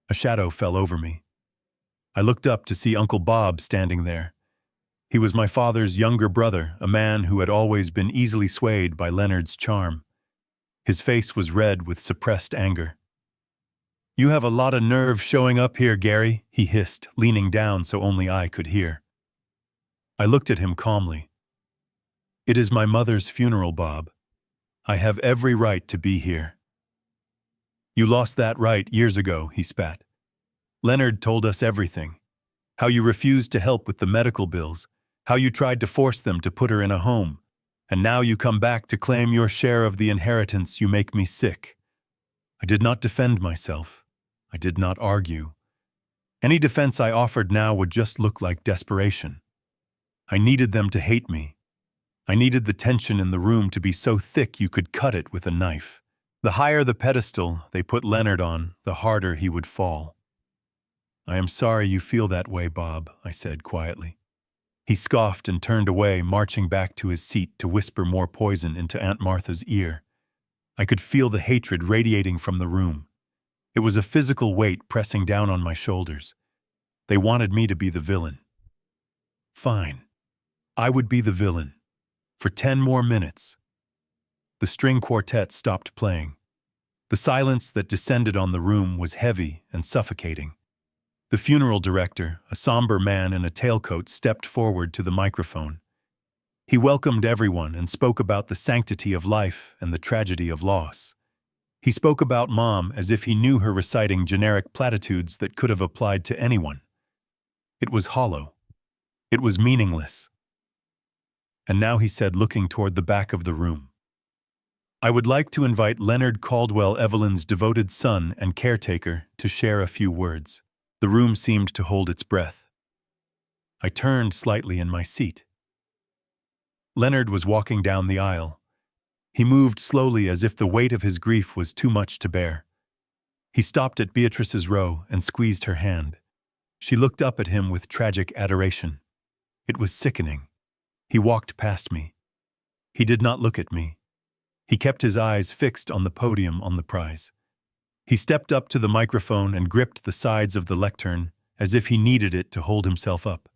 A shadow fell over me. I looked up to see Uncle Bob standing there. He was my father's younger brother, a man who had always been easily swayed by Leonard's charm. His face was red with suppressed anger. "You have a lot of nerve showing up here, Gary," he hissed, leaning down so only I could hear. I looked at him calmly. "It is my mother's funeral, Bob. I have every right to be here." "You lost that right years ago," he spat. "Leonard told us everything. How you refused to help with the medical bills, how you tried to force them to put her in a home, and now you come back to claim your share of the inheritance. You make me sick." I did not defend myself. I did not argue. Any defense I offered now would just look like desperation. I needed them to hate me. I needed the tension in the room to be so thick you could cut it with a knife. The higher the pedestal they put Leonard on, the harder he would fall. "I am sorry you feel that way, Bob," I said quietly. He scoffed and turned away, marching back to his seat to whisper more poison into Aunt Martha's ear. I could feel the hatred radiating from the room. It was a physical weight pressing down on my shoulders. They wanted me to be the villain. Fine. I would be the villain. For 10 more minutes. The string quartet stopped playing. The silence that descended on the room was heavy and suffocating. The funeral director, a somber man in a tailcoat, stepped forward to the microphone. He welcomed everyone and spoke about the sanctity of life and the tragedy of loss. He spoke about Mom as if he knew her, reciting generic platitudes that could have applied to anyone. It was hollow. It was meaningless. And now he said, looking toward the back of the room, "I would like to invite Leonard Caldwell, Evelyn's devoted son and caretaker, to share a few words." The room seemed to hold its breath. I turned slightly in my seat. Leonard was walking down the aisle. He moved slowly as if the weight of his grief was too much to bear. He stopped at Beatrice's row and squeezed her hand. She looked up at him with tragic adoration. It was sickening. He walked past me. He did not look at me. He kept his eyes fixed on the podium on the prize. He stepped up to the microphone and gripped the sides of the lectern as if he needed it to hold himself up.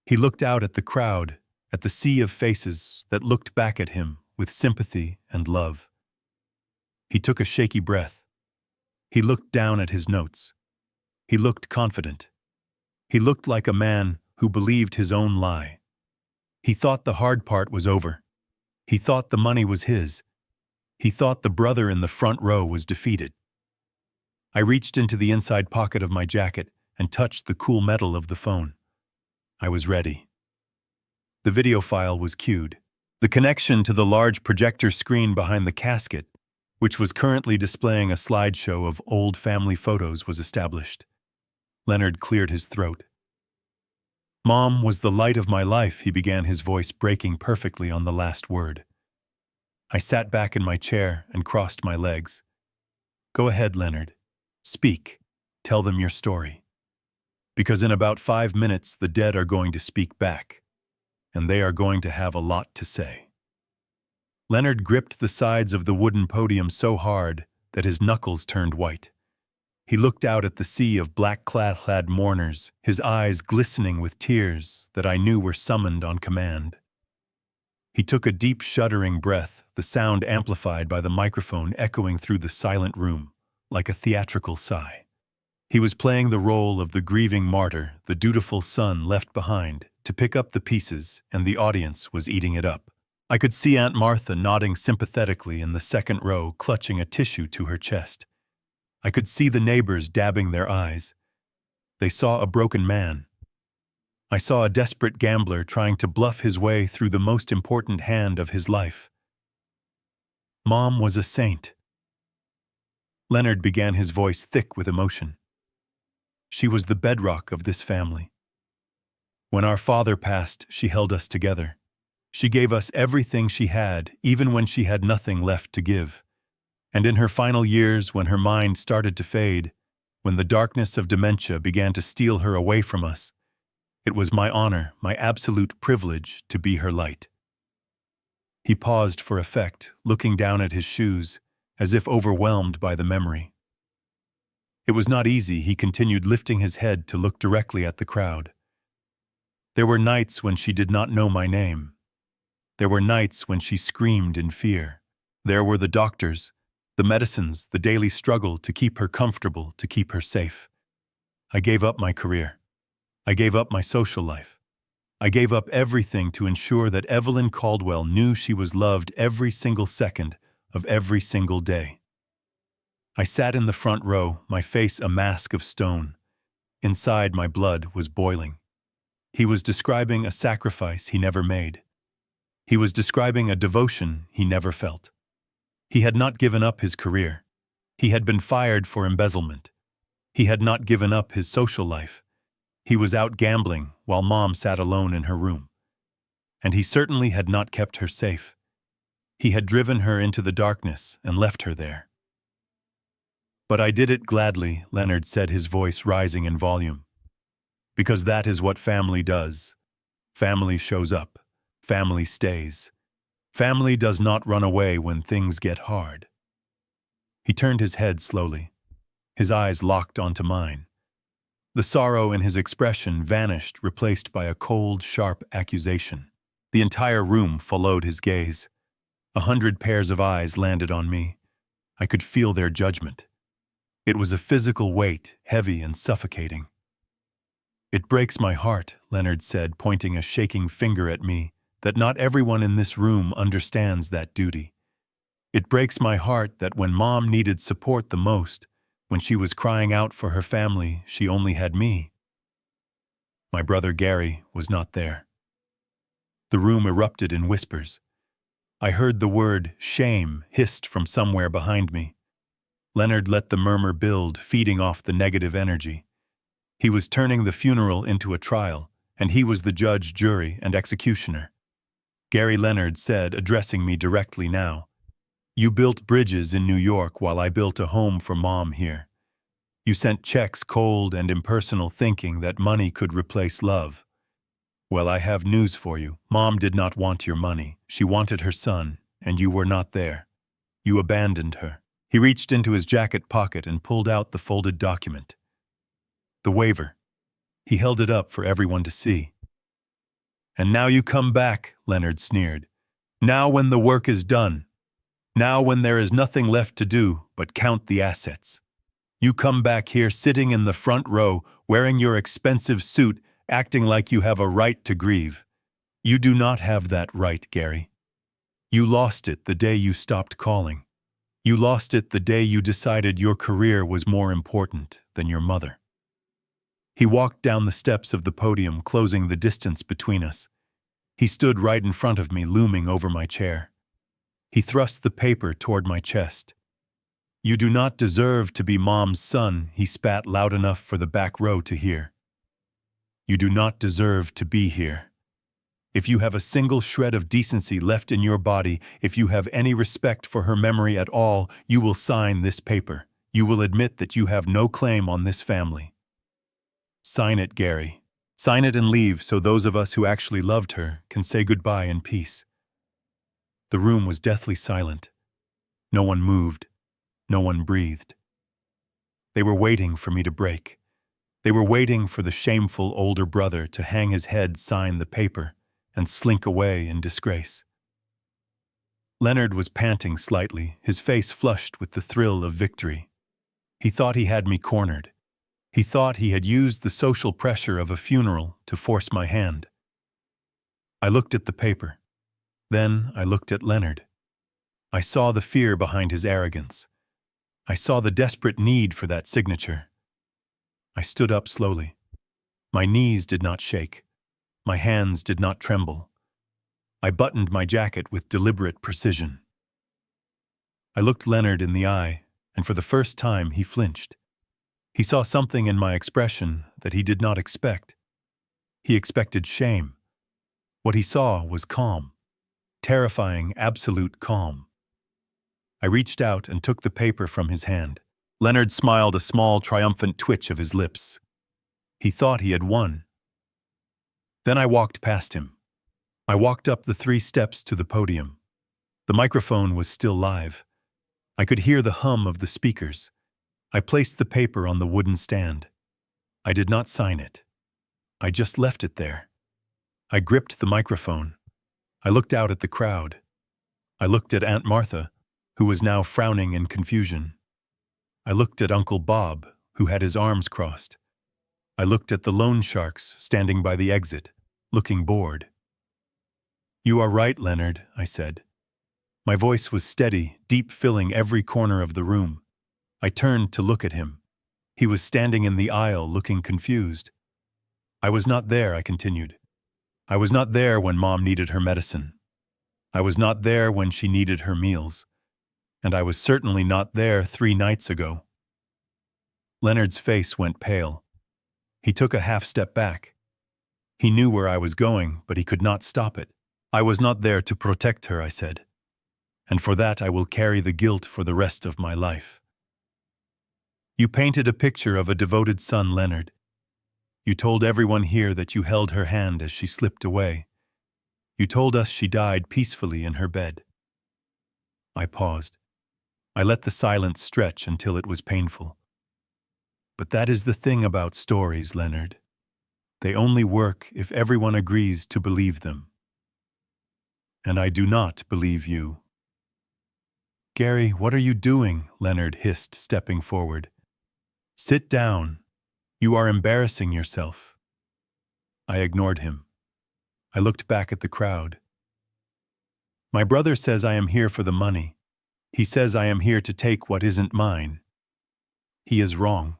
He looked out at the crowd, at the sea of faces that looked back at him with sympathy and love. He took a shaky breath. He looked down at his notes. He looked confident. He looked like a man who believed his own lie. He thought the hard part was over. He thought the money was his. He thought the brother in the front row was defeated. I reached into the inside pocket of my jacket and touched the cool metal of the phone. I was ready. The video file was cued. The connection to the large projector screen behind the casket, which was currently displaying a slideshow of old family photos, was established. Leonard cleared his throat. "Mom was the light of my life," he began, his voice breaking perfectly on the last word. I sat back in my chair and crossed my legs. "Go ahead, Leonard. Speak. Tell them your story. Because in about 5 minutes, the dead are going to speak back, and they are going to have a lot to say." Leonard gripped the sides of the wooden podium so hard that his knuckles turned white. He looked out at the sea of black-clad mourners, his eyes glistening with tears that I knew were summoned on command. He took a deep, shuddering breath, the sound amplified by the microphone echoing through the silent room, like a theatrical sigh. He was playing the role of the grieving martyr, the dutiful son left behind to pick up the pieces, and the audience was eating it up. I could see Aunt Martha nodding sympathetically in the second row, clutching a tissue to her chest. I could see the neighbors dabbing their eyes. They saw a broken man. I saw a desperate gambler trying to bluff his way through the most important hand of his life. Mom was a saint. Leonard began, his voice thick with emotion. She was the bedrock of this family. When our father passed, she held us together. She gave us everything she had, even when she had nothing left to give. And in her final years, when her mind started to fade, when the darkness of dementia began to steal her away from us, it was my honor, my absolute privilege, to be her light. He paused for effect, looking down at his shoes, as if overwhelmed by the memory. It was not easy, he continued, lifting his head to look directly at the crowd. There were nights when she did not know my name. There were nights when she screamed in fear. There were the doctors, the medicines, the daily struggle to keep her comfortable, to keep her safe. I gave up my career. I gave up my social life. I gave up everything to ensure that Evelyn Caldwell knew she was loved every single second of every single day. I sat in the front row, my face a mask of stone. Inside, my blood was boiling. He was describing a sacrifice he never made. He was describing a devotion he never felt. He had not given up his career. He had been fired for embezzlement. He had not given up his social life. He was out gambling while Mom sat alone in her room. And he certainly had not kept her safe. He had driven her into the darkness and left her there. But I did it gladly, Leonard said, his voice rising in volume. Because that is what family does. Family shows up. Family stays. Family does not run away when things get hard. He turned his head slowly. His eyes locked onto mine. The sorrow in his expression vanished, replaced by a cold, sharp accusation. The entire room followed his gaze. 100 pairs of eyes landed on me. I could feel their judgment. It was a physical weight, heavy and suffocating. "It breaks my heart," Leonard said, pointing a shaking finger at me, "that not everyone in this room understands that duty. It breaks my heart that when Mom needed support the most, when she was crying out for her family, she only had me. My brother Gary was not there." The room erupted in whispers. I heard the word shame hissed from somewhere behind me. Leonard let the murmur build, feeding off the negative energy. He was turning the funeral into a trial, and he was the judge, jury, and executioner. "Gary," Leonard said, addressing me directly now, You built bridges in New York while I built a home for Mom here. You sent checks cold and impersonal, thinking that money could replace love. Well, I have news for you. Mom did not want your money. She wanted her son, and you were not there. You abandoned her. He reached into his jacket pocket and pulled out the folded document. The waiver. He held it up for everyone to see. And now you come back, Leonard sneered. Now when the work is done. Now when there is nothing left to do but count the assets. You come back here sitting in the front row, wearing your expensive suit, acting like you have a right to grieve. You do not have that right, Gary. You lost it the day you stopped calling. You lost it the day you decided your career was more important than your mother. He walked down the steps of the podium, closing the distance between us. He stood right in front of me, looming over my chair. He thrust the paper toward my chest. You do not deserve to be Mom's son, he spat loud enough for the back row to hear. You do not deserve to be here. If you have a single shred of decency left in your body, if you have any respect for her memory at all, you will sign this paper. You will admit that you have no claim on this family. Sign it, Gary. Sign it and leave so those of us who actually loved her can say goodbye in peace. The room was deathly silent. No one moved. No one breathed. They were waiting for me to break. They were waiting for the shameful older brother to hang his head, sign the paper, and slink away in disgrace. Leonard was panting slightly, his face flushed with the thrill of victory. He thought he had me cornered. He thought he had used the social pressure of a funeral to force my hand. I looked at the paper. Then I looked at Leonard. I saw the fear behind his arrogance. I saw the desperate need for that signature. I stood up slowly. My knees did not shake. My hands did not tremble. I buttoned my jacket with deliberate precision. I looked Leonard in the eye, and for the first time he flinched. He saw something in my expression that he did not expect. He expected shame. What he saw was calm. Terrifying, absolute calm. I reached out and took the paper from his hand. Leonard smiled, a small, triumphant twitch of his lips. He thought he had won. Then I walked past him. I walked up the 3 steps to the podium. The microphone was still live. I could hear the hum of the speakers. I placed the paper on the wooden stand. I did not sign it. I just left it there. I gripped the microphone. I looked out at the crowd. I looked at Aunt Martha, who was now frowning in confusion. I looked at Uncle Bob, who had his arms crossed. I looked at the loan sharks standing by the exit, looking bored. You are right, Leonard, I said. My voice was steady, deep, filling every corner of the room. I turned to look at him. He was standing in the aisle, looking confused. I was not there, I continued. I was not there when Mom needed her medicine. I was not there when she needed her meals. And I was certainly not there 3 nights ago. Leonard's face went pale. He took a half step back. He knew where I was going, but he could not stop it. I was not there to protect her, I said. And for that I will carry the guilt for the rest of my life. You painted a picture of a devoted son, Leonard. You told everyone here that you held her hand as she slipped away. You told us she died peacefully in her bed. I paused. I let the silence stretch until it was painful. But that is the thing about stories, Leonard. They only work if everyone agrees to believe them. And I do not believe you. Gary, what are you doing? Leonard hissed, stepping forward. Sit down. You are embarrassing yourself. I ignored him. I looked back at the crowd. My brother says I am here for the money. He says I am here to take what isn't mine. He is wrong.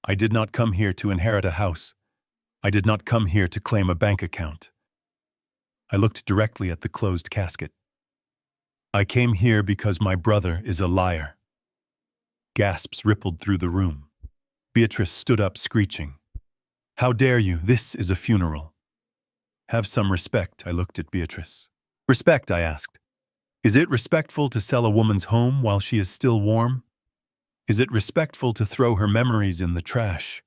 I did not come here to inherit a house. I did not come here to claim a bank account. I looked directly at the closed casket. I came here because my brother is a liar. Gasps rippled through the room. Beatrice stood up, screeching. How dare you? This is a funeral. Have some respect, I looked at Beatrice. Respect, I asked. Is it respectful to sell a woman's home while she is still warm? Is it respectful to throw her memories in the trash?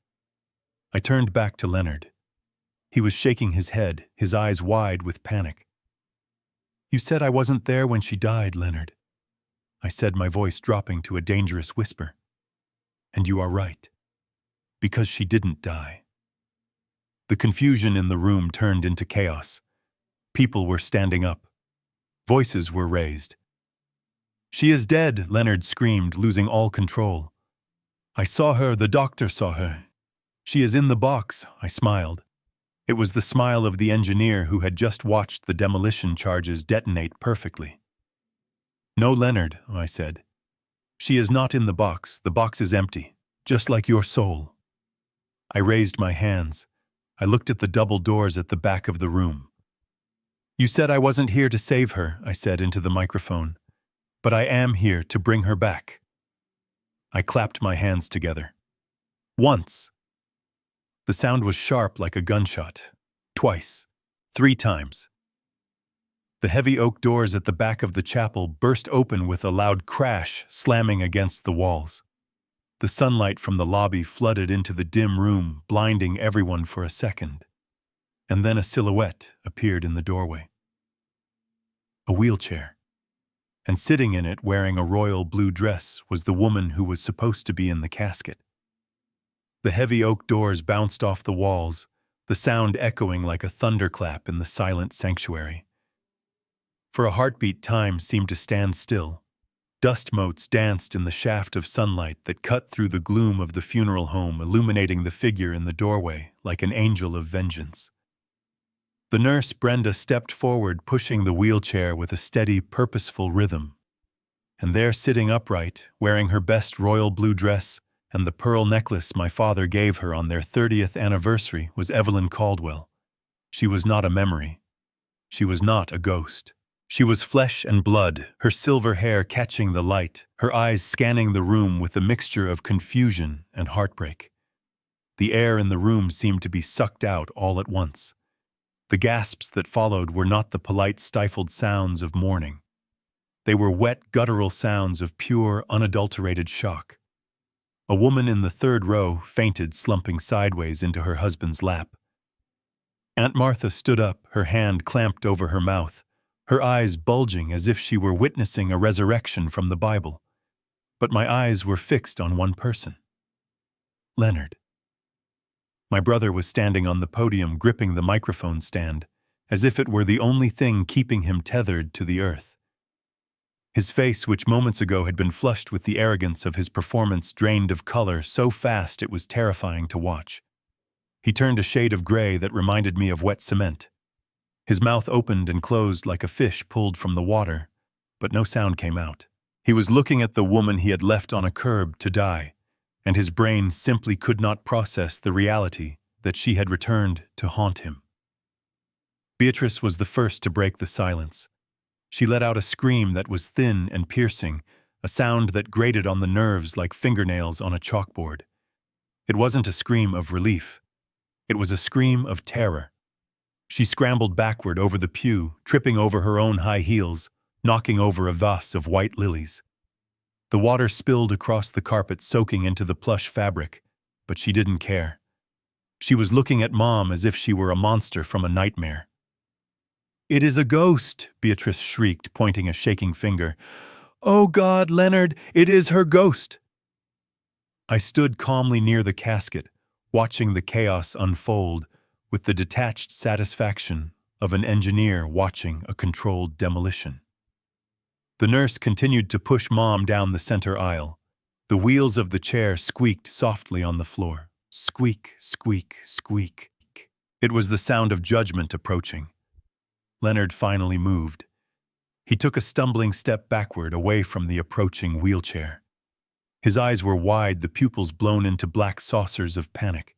I turned back to Leonard. He was shaking his head, his eyes wide with panic. You said I wasn't there when she died, Leonard. I said, my voice dropping to a dangerous whisper. And you are right. Because she didn't die. The confusion in the room turned into chaos. People were standing up. Voices were raised. She is dead, Leonard screamed, losing all control. I saw her, the doctor saw her. She is in the box, I smiled. It was the smile of the engineer who had just watched the demolition charges detonate perfectly. No, Leonard, I said. She is not in the box is empty, just like your soul. I raised my hands. I looked at the double doors at the back of the room. You said I wasn't here to save her, I said into the microphone. But I am here to bring her back. I clapped my hands together. Once. The sound was sharp like a gunshot. Twice. 3 times. The heavy oak doors at the back of the chapel burst open with a loud crash, slamming against the walls. The sunlight from the lobby flooded into the dim room, blinding everyone for a second. And then a silhouette appeared in the doorway. A wheelchair. And sitting in it, wearing a royal blue dress, was the woman who was supposed to be in the casket. The heavy oak doors bounced off the walls, the sound echoing like a thunderclap in the silent sanctuary. For a heartbeat, time seemed to stand still. Dust motes danced in the shaft of sunlight that cut through the gloom of the funeral home, illuminating the figure in the doorway like an angel of vengeance. The nurse, Brenda, stepped forward, pushing the wheelchair with a steady, purposeful rhythm. And there, sitting upright, wearing her best royal blue dress and the pearl necklace my father gave her on their 30th anniversary, was Evelyn Caldwell. She was not a memory. She was not a ghost. She was flesh and blood, her silver hair catching the light, her eyes scanning the room with a mixture of confusion and heartbreak. The air in the room seemed to be sucked out all at once. The gasps that followed were not the polite, stifled sounds of mourning. They were wet, guttural sounds of pure, unadulterated shock. A woman in the 3rd row fainted, slumping sideways into her husband's lap. Aunt Martha stood up, her hand clamped over her mouth, her eyes bulging as if she were witnessing a resurrection from the Bible. But my eyes were fixed on one person. Leonard. My brother was standing on the podium, gripping the microphone stand, as if it were the only thing keeping him tethered to the earth. His face, which moments ago had been flushed with the arrogance of his performance, drained of color so fast it was terrifying to watch. He turned a shade of gray that reminded me of wet cement. His mouth opened and closed like a fish pulled from the water, but no sound came out. He was looking at the woman he had left on a curb to die, and his brain simply could not process the reality that she had returned to haunt him. Beatrice was the first to break the silence. She let out a scream that was thin and piercing, a sound that grated on the nerves like fingernails on a chalkboard. It wasn't a scream of relief. It was a scream of terror. She scrambled backward over the pew, tripping over her own high heels, knocking over a vase of white lilies. The water spilled across the carpet, soaking into the plush fabric, but she didn't care. She was looking at Mom as if she were a monster from a nightmare. "It is a ghost," Beatrice shrieked, pointing a shaking finger. "Oh God, Leonard, it is her ghost!" I stood calmly near the casket, watching the chaos unfold with the detached satisfaction of an engineer watching a controlled demolition. The nurse continued to push Mom down the center aisle. The wheels of the chair squeaked softly on the floor. Squeak, squeak, squeak. It was the sound of judgment approaching. Leonard finally moved. He took a stumbling step backward away from the approaching wheelchair. His eyes were wide, the pupils blown into black saucers of panic.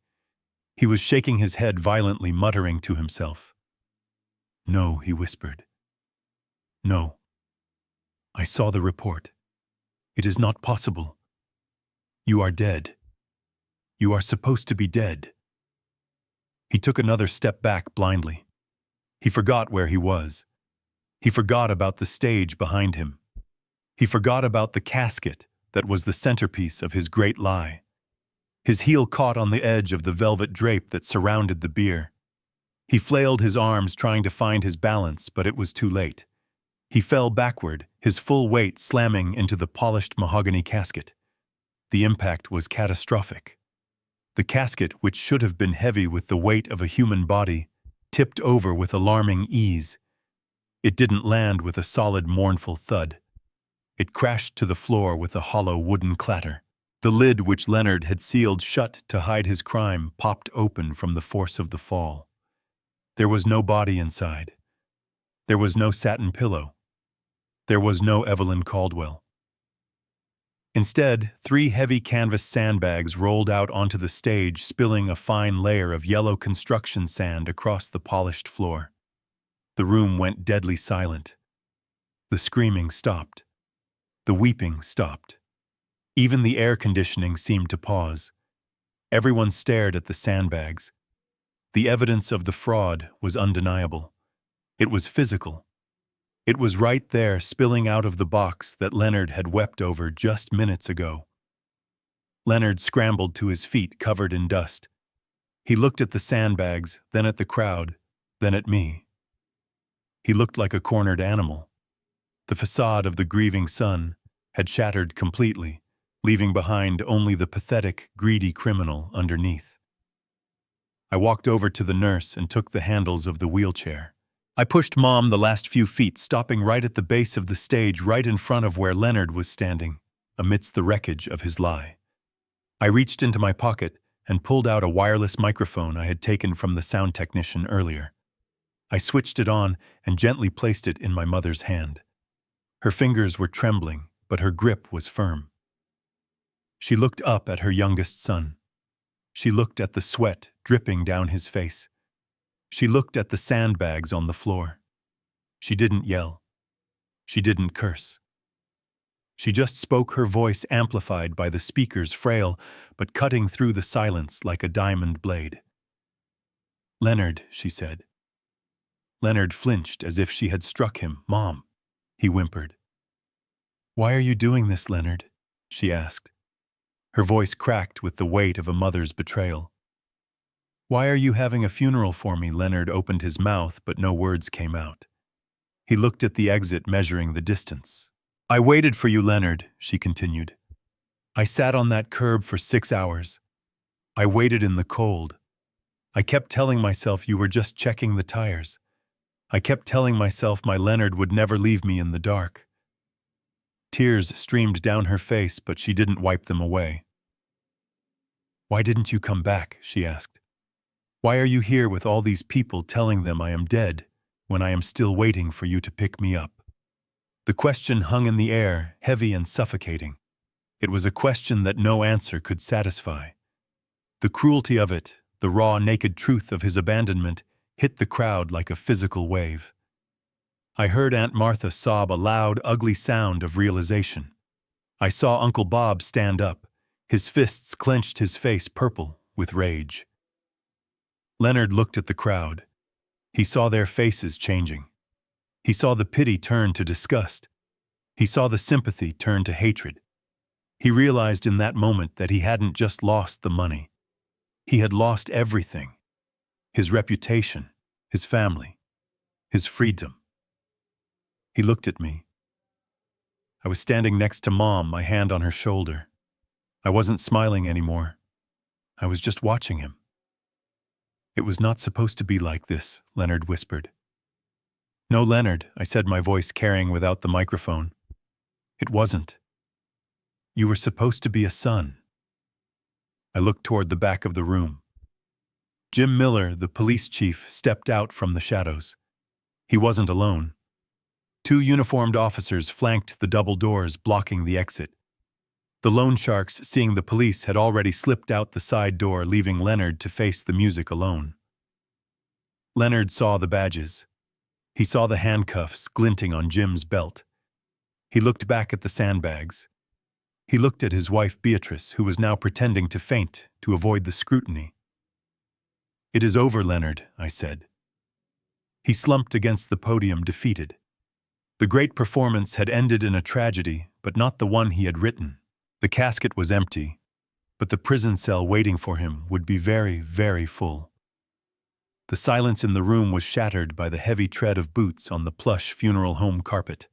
He was shaking his head violently, muttering to himself. "No," he whispered. "No. I saw the report. It is not possible. You are dead. You are supposed to be dead." He took another step back blindly. He forgot where he was. He forgot about the stage behind him. He forgot about the casket that was the centerpiece of his great lie. His heel caught on the edge of the velvet drape that surrounded the bier. He flailed his arms trying to find his balance, but it was too late. He fell backward, his full weight slamming into the polished mahogany casket. The impact was catastrophic. The casket, which should have been heavy with the weight of a human body, tipped over with alarming ease. It didn't land with a solid, mournful thud. It crashed to the floor with a hollow wooden clatter. The lid which Leonard had sealed shut to hide his crime popped open from the force of the fall. There was no body inside. There was no satin pillow. There was no Evelyn Caldwell. Instead, 3 heavy canvas sandbags rolled out onto the stage, spilling a fine layer of yellow construction sand across the polished floor. The room went deadly silent. The screaming stopped. The weeping stopped. Even the air conditioning seemed to pause. Everyone stared at the sandbags. The evidence of the fraud was undeniable. It was physical. It was right there, spilling out of the box that Leonard had wept over just minutes ago. Leonard scrambled to his feet, covered in dust. He looked at the sandbags, then at the crowd, then at me. He looked like a cornered animal. The facade of the grieving son had shattered completely, leaving behind only the pathetic, greedy criminal underneath. I walked over to the nurse and took the handles of the wheelchair. I pushed Mom the last few feet, stopping right at the base of the stage, right in front of where Leonard was standing, amidst the wreckage of his lie. I reached into my pocket and pulled out a wireless microphone I had taken from the sound technician earlier. I switched it on and gently placed it in my mother's hand. Her fingers were trembling, but her grip was firm. She looked up at her youngest son. She looked at the sweat dripping down his face. She looked at the sandbags on the floor. She didn't yell. She didn't curse. She just spoke, her voice amplified by the speaker's frail, but cutting through the silence like a diamond blade. "Leonard," she said. Leonard flinched as if she had struck him. "Mom," he whimpered. "Why are you doing this, Leonard?" she asked. Her voice cracked with the weight of a mother's betrayal. "Why are you having a funeral for me?" Leonard opened his mouth, but no words came out. He looked at the exit, measuring the distance. "I waited for you, Leonard," she continued. "I sat on that curb for 6 hours. I waited in the cold. I kept telling myself you were just checking the tires. I kept telling myself my Leonard would never leave me in the dark." Tears streamed down her face, but she didn't wipe them away. "Why didn't you come back?" she asked. "Why are you here with all these people telling them I am dead, when I am still waiting for you to pick me up?" The question hung in the air, heavy and suffocating. It was a question that no answer could satisfy. The cruelty of it, the raw, naked truth of his abandonment, hit the crowd like a physical wave. I heard Aunt Martha sob a loud, ugly sound of realization. I saw Uncle Bob stand up, his fists clenched, his face purple with rage. Leonard looked at the crowd. He saw their faces changing. He saw the pity turn to disgust. He saw the sympathy turn to hatred. He realized in that moment that he hadn't just lost the money. He had lost everything. His reputation, his family, his freedom. He looked at me. I was standing next to Mom, my hand on her shoulder. I wasn't smiling anymore. I was just watching him. "It was not supposed to be like this," Leonard whispered. "No, Leonard," I said, my voice carrying without the microphone. "It wasn't. You were supposed to be a son." I looked toward the back of the room. Jim Miller, the police chief, stepped out from the shadows. He wasn't alone. 2 uniformed officers flanked the double doors, blocking the exit. The loan sharks, seeing the police, had already slipped out the side door, leaving Leonard to face the music alone. Leonard saw the badges. He saw the handcuffs glinting on Jim's belt. He looked back at the sandbags. He looked at his wife Beatrice, who was now pretending to faint to avoid the scrutiny. "It is over, Leonard," I said. He slumped against the podium, defeated. The great performance had ended in a tragedy, but not the one he had written. The casket was empty, but the prison cell waiting for him would be very, very full. The silence in the room was shattered by the heavy tread of boots on the plush funeral home carpet.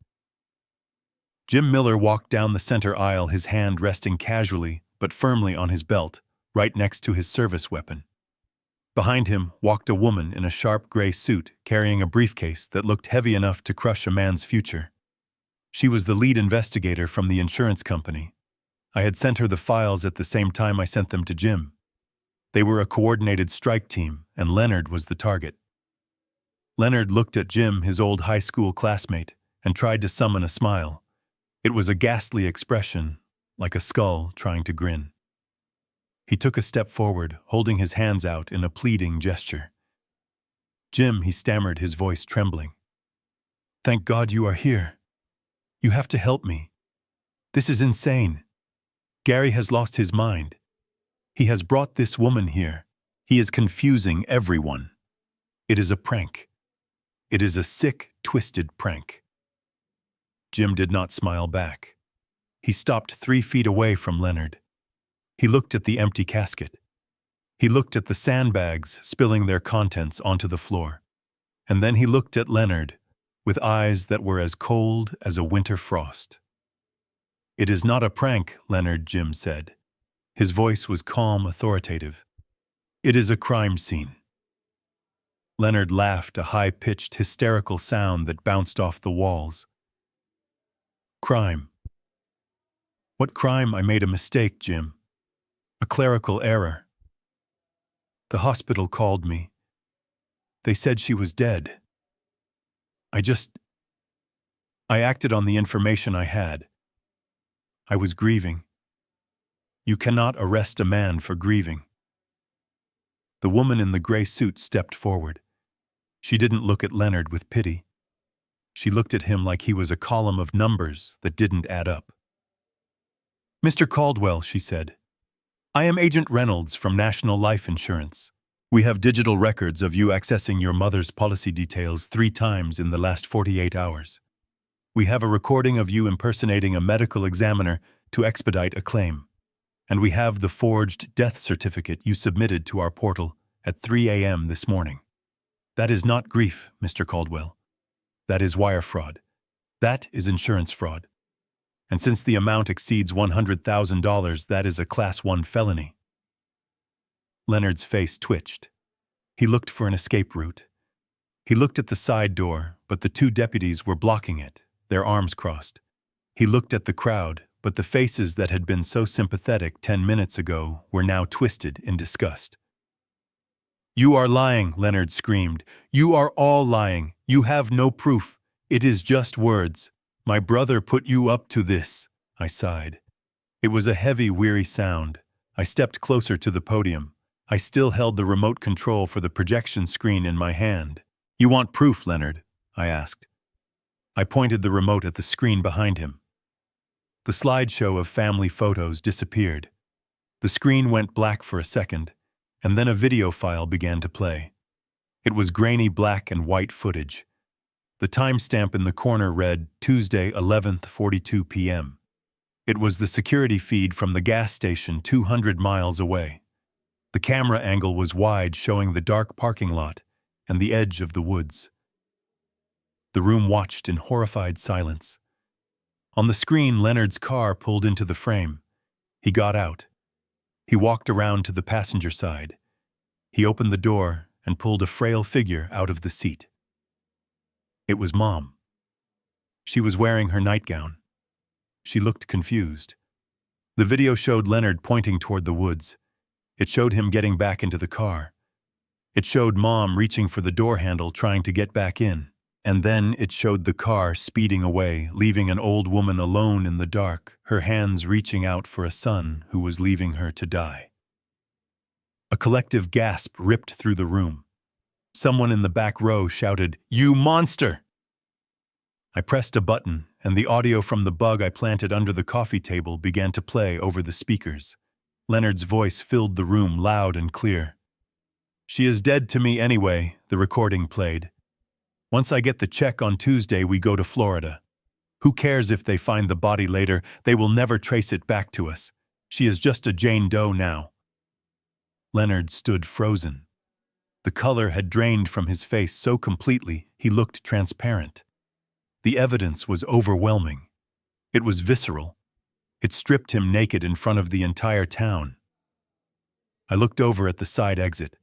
Jim Miller walked down the center aisle, his hand resting casually but firmly on his belt, right next to his service weapon. Behind him walked a woman in a sharp gray suit, carrying a briefcase that looked heavy enough to crush a man's future. She was the lead investigator from the insurance company. I had sent her the files at the same time I sent them to Jim. They were a coordinated strike team, and Leonard was the target. Leonard looked at Jim, his old high school classmate, and tried to summon a smile. It was a ghastly expression, like a skull trying to grin. He took a step forward, holding his hands out in a pleading gesture. "Jim," he stammered, his voice trembling. "Thank God you are here. You have to help me. This is insane. Gary has lost his mind. He has brought this woman here. He is confusing everyone. It is a prank. It is a sick, twisted prank." Jim did not smile back. He stopped 3 feet away from Leonard. He looked at the empty casket. He looked at the sandbags spilling their contents onto the floor. And then he looked at Leonard with eyes that were as cold as a winter frost. "It is not a prank, Leonard," Jim said. His voice was calm, authoritative. "It is a crime scene." Leonard laughed, a high-pitched, hysterical sound that bounced off the walls. "Crime. What crime? I made a mistake, Jim. A clerical error. The hospital called me. They said she was dead. I acted on the information I had. I was grieving. You cannot arrest a man for grieving." The woman in the gray suit stepped forward. She didn't look at Leonard with pity. She looked at him like he was a column of numbers that didn't add up. "Mr. Caldwell," she said, "I am Agent Reynolds from National Life Insurance. We have digital records of you accessing your mother's policy details 3 times in the last 48 hours. We have a recording of you impersonating a medical examiner to expedite a claim. And we have the forged death certificate you submitted to our portal at 3 a.m. this morning. That is not grief, Mr. Caldwell. That is wire fraud. That is insurance fraud. And since the amount exceeds $100,000, that is a Class 1 felony." Leonard's face twitched. He looked for an escape route. He looked at the side door, but the 2 deputies were blocking it, their arms crossed. He looked at the crowd, but the faces that had been so sympathetic 10 minutes ago were now twisted in disgust. "You are lying," Leonard screamed. "You are all lying. You have no proof. It is just words. My brother put you up to this." I sighed. It was a heavy, weary sound. I stepped closer to the podium. I still held the remote control for the projection screen in my hand. "You want proof, Leonard?" I asked. I pointed the remote at the screen behind him. The slideshow of family photos disappeared. The screen went black for a second, and then a video file began to play. It was grainy black and white footage. The timestamp in the corner read Tuesday, 11:42 p.m. It was the security feed from the gas station 200 miles away. The camera angle was wide, showing the dark parking lot and the edge of the woods. The room watched in horrified silence. On the screen, Leonard's car pulled into the frame. He got out. He walked around to the passenger side. He opened the door and pulled a frail figure out of the seat. It was Mom. She was wearing her nightgown. She looked confused. The video showed Leonard pointing toward the woods. It showed him getting back into the car. It showed Mom reaching for the door handle, trying to get back in. And then it showed the car speeding away, leaving an old woman alone in the dark, her hands reaching out for a son who was leaving her to die. A collective gasp ripped through the room. Someone in the back row shouted, "You monster!" I pressed a button, and the audio from the bug I planted under the coffee table began to play over the speakers. Leonard's voice filled the room loud and clear. "She is dead to me anyway," the recording played. Once I get the check on Tuesday, we go to Florida. Who cares if they find the body later? They will never trace it back to us. She is just a Jane Doe now." Leonard stood frozen. The color had drained from his face so completely he looked transparent. The evidence was overwhelming. It was visceral. It stripped him naked in front of the entire town. I looked over at the side exit.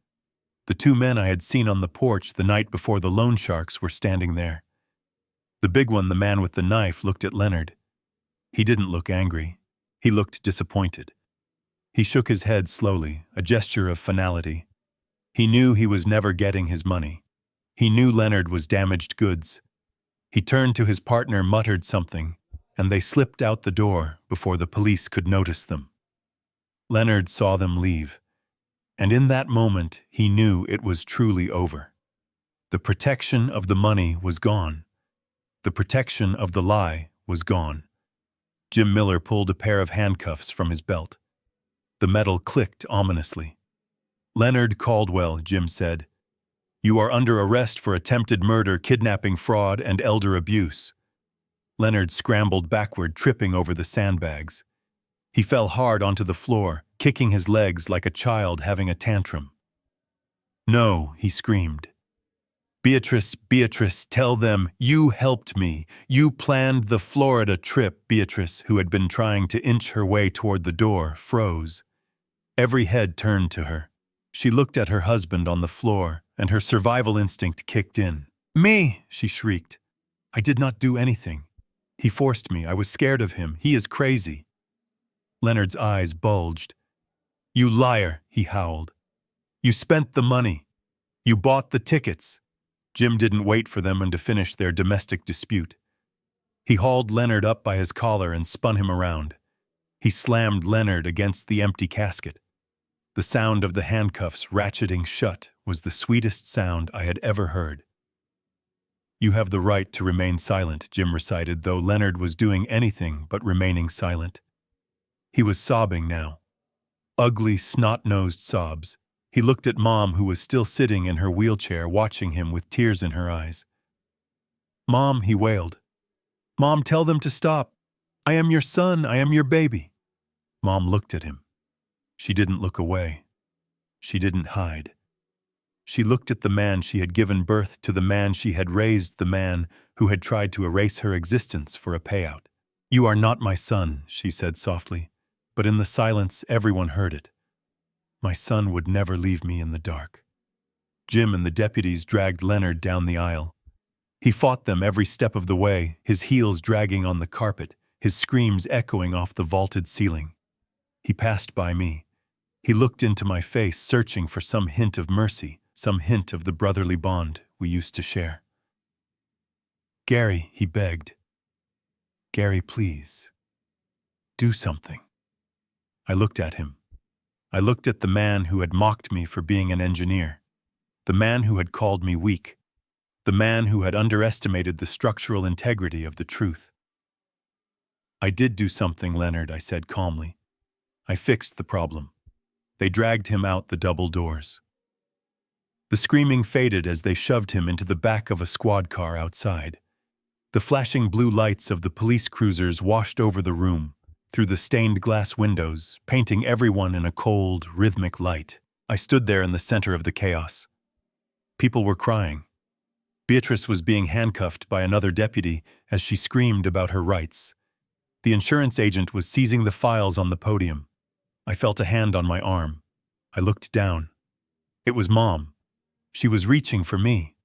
The two men I had seen on the porch the night before the loan sharks were standing there. The big one, the man with the knife, looked at Leonard. He didn't look angry. He looked disappointed. He shook his head slowly, a gesture of finality. He knew he was never getting his money. He knew Leonard was damaged goods. He turned to his partner, muttered something, and they slipped out the door before the police could notice them. Leonard saw them leave, and in that moment he knew it was truly over. The protection of the money was gone. The protection of the lie was gone. Jim Miller pulled a pair of handcuffs from his belt. The metal clicked ominously. "Leonard Caldwell," Jim said. "You are under arrest for attempted murder, kidnapping, fraud, and elder abuse." Leonard scrambled backward, tripping over the sandbags. He fell hard onto the floor, kicking his legs like a child having a tantrum. "No," he screamed. Beatrice, tell them you helped me. You planned the Florida trip." Beatrice, who had been trying to inch her way toward the door, froze. Every head turned to her. She looked at her husband on the floor, and her survival instinct kicked in. "Me!" she shrieked. "I did not do anything. He forced me. I was scared of him. He is crazy." Leonard's eyes bulged. "You liar," he howled. "You spent the money. You bought the tickets." Jim didn't wait for them to finish their domestic dispute. He hauled Leonard up by his collar and spun him around. He slammed Leonard against the empty casket. The sound of the handcuffs ratcheting shut was the sweetest sound I had ever heard. "You have the right to remain silent," Jim recited, though Leonard was doing anything but remaining silent. He was sobbing now. Ugly, snot-nosed sobs. He looked at Mom, who was still sitting in her wheelchair, watching him with tears in her eyes. "Mom," he wailed. "Mom, tell them to stop. I am your son. I am your baby." Mom looked at him. She didn't look away. She didn't hide. She looked at the man she had given birth to, the man she had raised, the man who had tried to erase her existence for a payout. "You are not my son," she said softly, but in the silence everyone heard it. "My son would never leave me in the dark." Jim and the deputies dragged Leonard down the aisle. He fought them every step of the way, his heels dragging on the carpet, his screams echoing off the vaulted ceiling. He passed by me. He looked into my face, searching for some hint of mercy, some hint of the brotherly bond we used to share. "Gary," he begged. "Gary, please. Do something." I looked at him. I looked at the man who had mocked me for being an engineer, the man who had called me weak, the man who had underestimated the structural integrity of the truth. "I did do something, Leonard," I said calmly. "I fixed the problem." They dragged him out the double doors. The screaming faded as they shoved him into the back of a squad car outside. The flashing blue lights of the police cruisers washed over the room, through the stained glass windows, painting everyone in a cold, rhythmic light. I stood there in the center of the chaos. People were crying. Beatrice was being handcuffed by another deputy as she screamed about her rights. The insurance agent was seizing the files on the podium. I felt a hand on my arm. I looked down. It was Mom. She was reaching for me.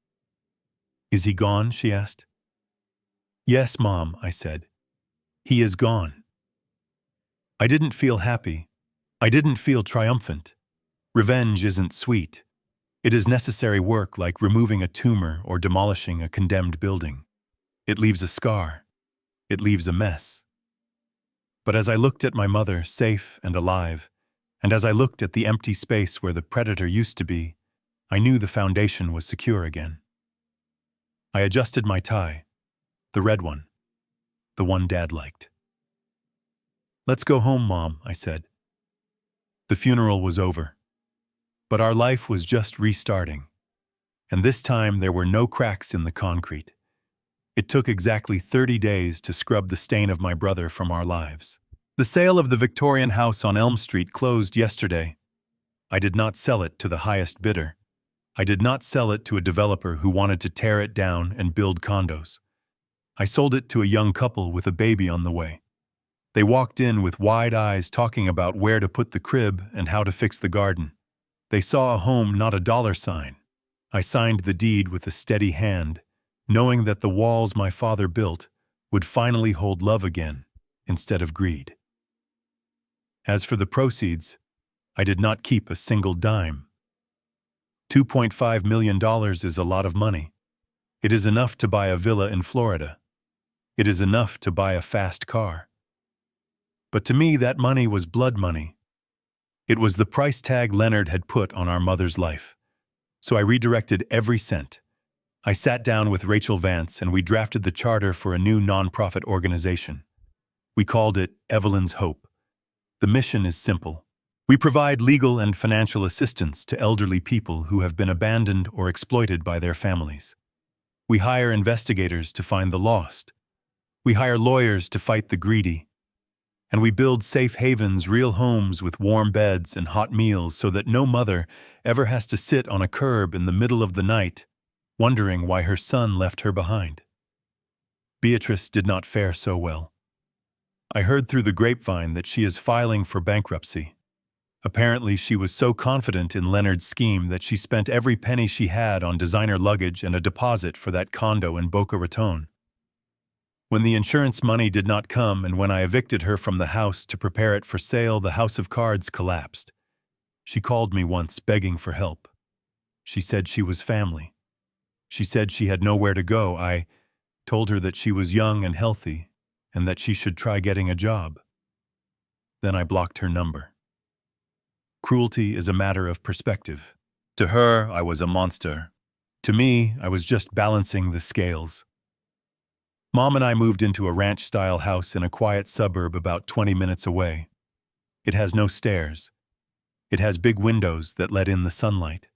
"Is he gone?" she asked. "Yes, Mom," I said. "He is gone." I didn't feel happy. I didn't feel triumphant. Revenge isn't sweet. It is necessary work, like removing a tumor or demolishing a condemned building. It leaves a scar. It leaves a mess. But as I looked at my mother, safe and alive, and as I looked at the empty space where the predator used to be, I knew the foundation was secure again. I adjusted my tie, the red one, the one Dad liked. "Let's go home, Mom," I said. The funeral was over, but our life was just restarting. And this time there were no cracks in the concrete. It took exactly 30 days to scrub the stain of my brother from our lives. The sale of the Victorian house on Elm Street closed yesterday. I did not sell it to the highest bidder. I did not sell it to a developer who wanted to tear it down and build condos. I sold it to a young couple with a baby on the way. They walked in with wide eyes talking about where to put the crib and how to fix the garden. They saw a home, not a dollar sign. I signed the deed with a steady hand, knowing that the walls my father built would finally hold love again instead of greed. As for the proceeds, I did not keep a single dime. $2.5 million is a lot of money. It is enough to buy a villa in Florida. It is enough to buy a fast car. But to me, that money was blood money. It was the price tag Leonard had put on our mother's life. So I redirected every cent. I sat down with Rachel Vance and we drafted the charter for a new nonprofit organization. We called it Evelyn's Hope. The mission is simple. We provide legal and financial assistance to elderly people who have been abandoned or exploited by their families. We hire investigators to find the lost. We hire lawyers to fight the greedy. And we build safe havens, real homes with warm beds and hot meals so that no mother ever has to sit on a curb in the middle of the night wondering why her son left her behind. Beatrice did not fare so well. I heard through the grapevine that she is filing for bankruptcy. Apparently, she was so confident in Leonard's scheme that she spent every penny she had on designer luggage and a deposit for that condo in Boca Raton. When the insurance money did not come and when I evicted her from the house to prepare it for sale, the house of cards collapsed. She called me once begging for help. She said she was family. She said she had nowhere to go. I told her that she was young and healthy and that she should try getting a job. Then I blocked her number. Cruelty is a matter of perspective. To her, I was a monster. To me, I was just balancing the scales. Mom and I moved into a ranch-style house in a quiet suburb about 20 minutes away. It has no stairs. It has big windows that let in the sunlight.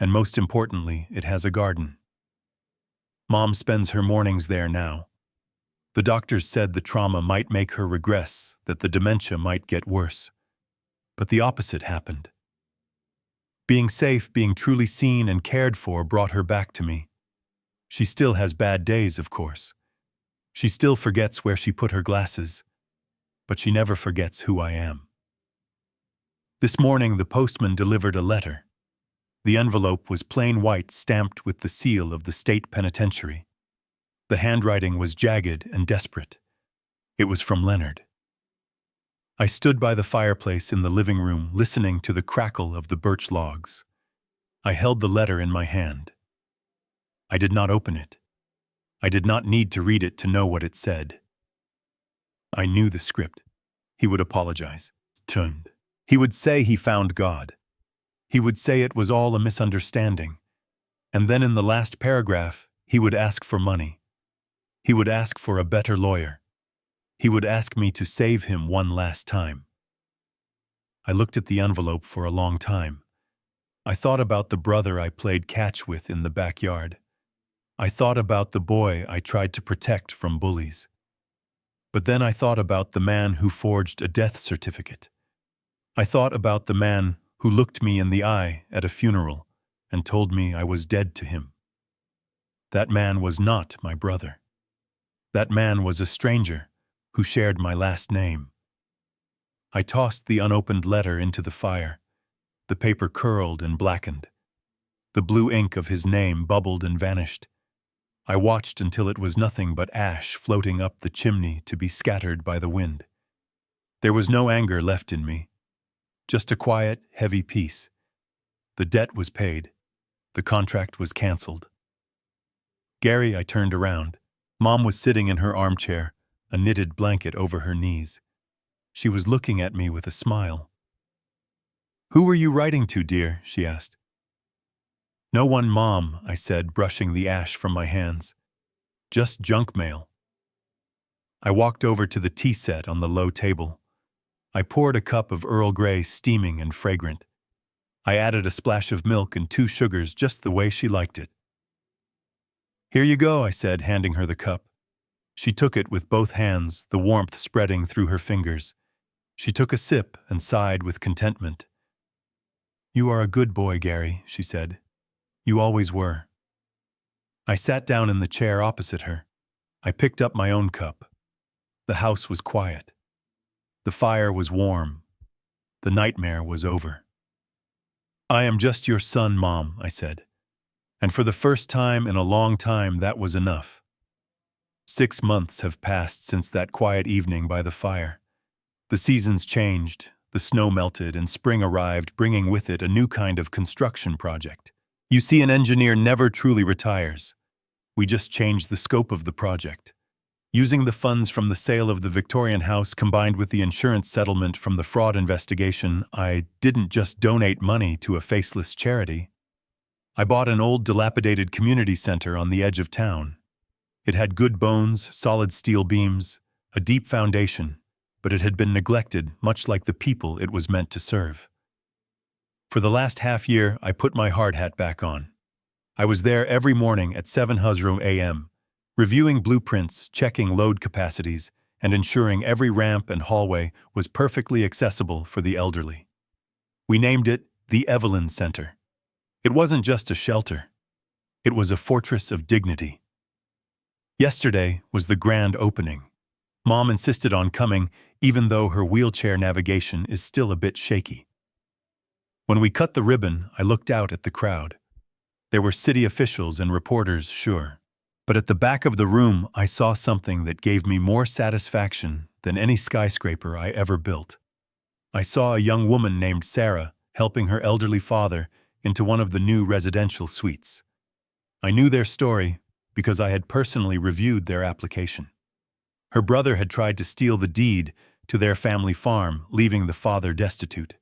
And most importantly, it has a garden. Mom spends her mornings there now. The doctors said the trauma might make her regress, that the dementia might get worse. But the opposite happened. Being safe, being truly seen and cared for brought her back to me. She still has bad days, of course. She still forgets where she put her glasses, but she never forgets who I am. This morning, the postman delivered a letter. The envelope was plain white, stamped with the seal of the state penitentiary. The handwriting was jagged and desperate. It was from Leonard. I stood by the fireplace in the living room, listening to the crackle of the birch logs. I held the letter in my hand. I did not open it. I did not need to read it to know what it said. I knew the script. He would apologize. Turned. He would say he found God. He would say it was all a misunderstanding. And then in the last paragraph, he would ask for money. He would ask for a better lawyer. He would ask me to save him one last time. I looked at the envelope for a long time. I thought about the brother I played catch with in the backyard. I thought about the boy I tried to protect from bullies. But then I thought about the man who forged a death certificate. I thought about the man who looked me in the eye at a funeral and told me I was dead to him. That man was not my brother. That man was a stranger who shared my last name. I tossed the unopened letter into the fire. The paper curled and blackened. The blue ink of his name bubbled and vanished. I watched until it was nothing but ash floating up the chimney to be scattered by the wind. There was no anger left in me. Just a quiet, heavy peace. The debt was paid. The contract was canceled. Gary, I turned around. Mom was sitting in her armchair, a knitted blanket over her knees. She was looking at me with a smile. "Who were you writing to, dear?" she asked. "No one, Mom," I said, brushing the ash from my hands. "Just junk mail." I walked over to the tea set on the low table. I poured a cup of Earl Grey, steaming and fragrant. I added a splash of milk and 2 sugars just the way she liked it. "Here you go," I said, handing her the cup. She took it with both hands, the warmth spreading through her fingers. She took a sip and sighed with contentment. "You are a good boy, Gary," she said. "You always were." I sat down in the chair opposite her. I picked up my own cup. The house was quiet. The fire was warm. The nightmare was over. "I am just your son, Mom," I said. And for the first time in a long time, that was enough. 6 months have passed since that quiet evening by the fire. The seasons changed, the snow melted, and spring arrived, bringing with it a new kind of construction project. You see, an engineer never truly retires. We just changed the scope of the project. Using the funds from the sale of the Victorian house combined with the insurance settlement from the fraud investigation, I didn't just donate money to a faceless charity. I bought an old, dilapidated community center on the edge of town. It had good bones, solid steel beams, a deep foundation, but it had been neglected, much like the people it was meant to serve. For the last half year, I put my hard hat back on. I was there every morning at 7:00 a.m., reviewing blueprints, checking load capacities, and ensuring every ramp and hallway was perfectly accessible for the elderly. We named it the Evelyn Center. It wasn't just a shelter. It was a fortress of dignity. Yesterday was the grand opening. Mom insisted on coming, even though her wheelchair navigation is still a bit shaky. When we cut the ribbon, I looked out at the crowd. There were city officials and reporters, sure. But at the back of the room, I saw something that gave me more satisfaction than any skyscraper I ever built. I saw a young woman named Sarah helping her elderly father into one of the new residential suites. I knew their story because I had personally reviewed their application. Her brother had tried to steal the deed to their family farm, leaving the father destitute.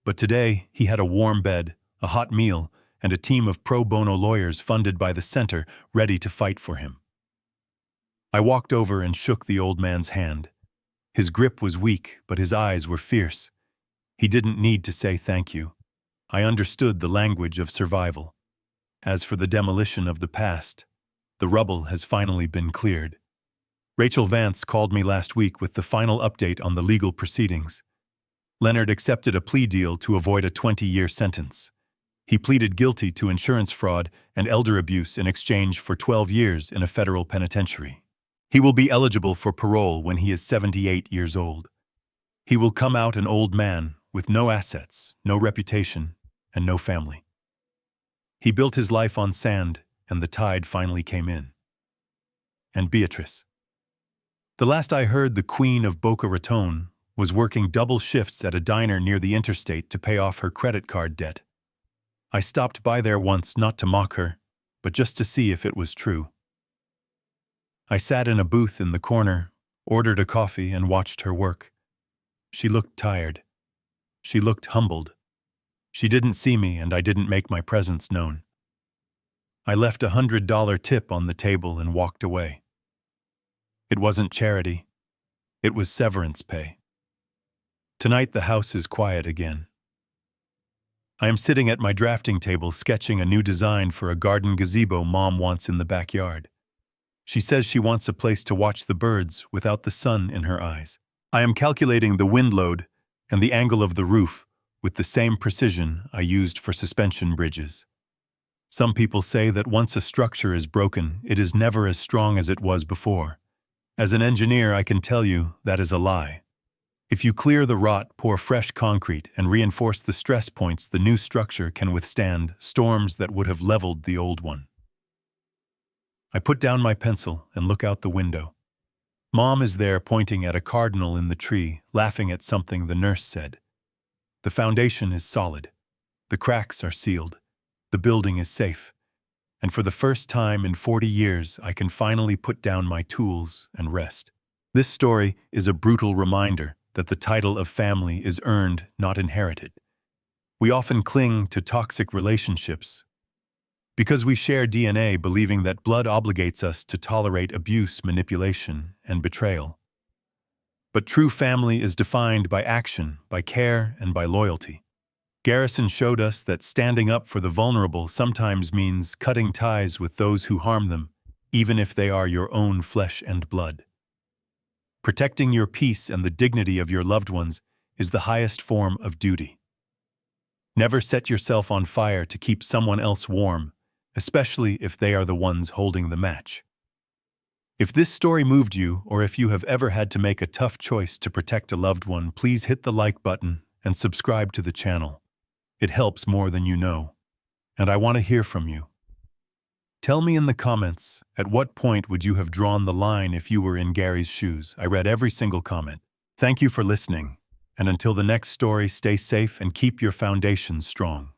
But today, he had a warm bed, a hot meal, and a team of pro bono lawyers funded by the center ready to fight for him. I walked over and shook the old man's hand. His grip was weak, but his eyes were fierce. He didn't need to say thank you. I understood the language of survival. As for the demolition of the past, the rubble has finally been cleared. Rachel Vance called me last week with the final update on the legal proceedings. Leonard accepted a plea deal to avoid a 20-year sentence. He pleaded guilty to insurance fraud and elder abuse in exchange for 12 years in a federal penitentiary. He will be eligible for parole when he is 78 years old. He will come out an old man with no assets, no reputation, and no family. He built his life on sand, and the tide finally came in. And Beatrice. The last I heard, the Queen of Boca Raton was working double shifts at a diner near the interstate to pay off her credit card debt. I stopped by there once, not to mock her, but just to see if it was true. I sat in a booth in the corner, ordered a coffee, and watched her work. She looked tired. She looked humbled. She didn't see me, and I didn't make my presence known. I left a $100 tip on the table and walked away. It wasn't charity. It was severance pay. Tonight the house is quiet again. I am sitting at my drafting table sketching a new design for a garden gazebo Mom wants in the backyard. She says she wants a place to watch the birds without the sun in her eyes. I am calculating the wind load and the angle of the roof with the same precision I used for suspension bridges. Some people say that once a structure is broken, it is never as strong as it was before. As an engineer, I can tell you that is a lie. If you clear the rot, pour fresh concrete, and reinforce the stress points, the new structure can withstand storms that would have leveled the old one. I put down my pencil and look out the window. Mom is there pointing at a cardinal in the tree, laughing at something the nurse said. The foundation is solid. The cracks are sealed. The building is safe. And for the first time in 40 years, I can finally put down my tools and rest. This story is a brutal reminder that the title of family is earned, not inherited. We often cling to toxic relationships because we share DNA, believing that blood obligates us to tolerate abuse, manipulation, and betrayal. But true family is defined by action, by care, and by loyalty. Garrison showed us that standing up for the vulnerable sometimes means cutting ties with those who harm them, even if they are your own flesh and blood. Protecting your peace and the dignity of your loved ones is the highest form of duty. Never set yourself on fire to keep someone else warm, especially if they are the ones holding the match. If this story moved you, or if you have ever had to make a tough choice to protect a loved one, please hit the like button and subscribe to the channel. It helps more than you know. And I want to hear from you. Tell me in the comments, at what point would you have drawn the line if you were in Gary's shoes? I read every single comment. Thank you for listening. And until the next story, stay safe and keep your foundations strong.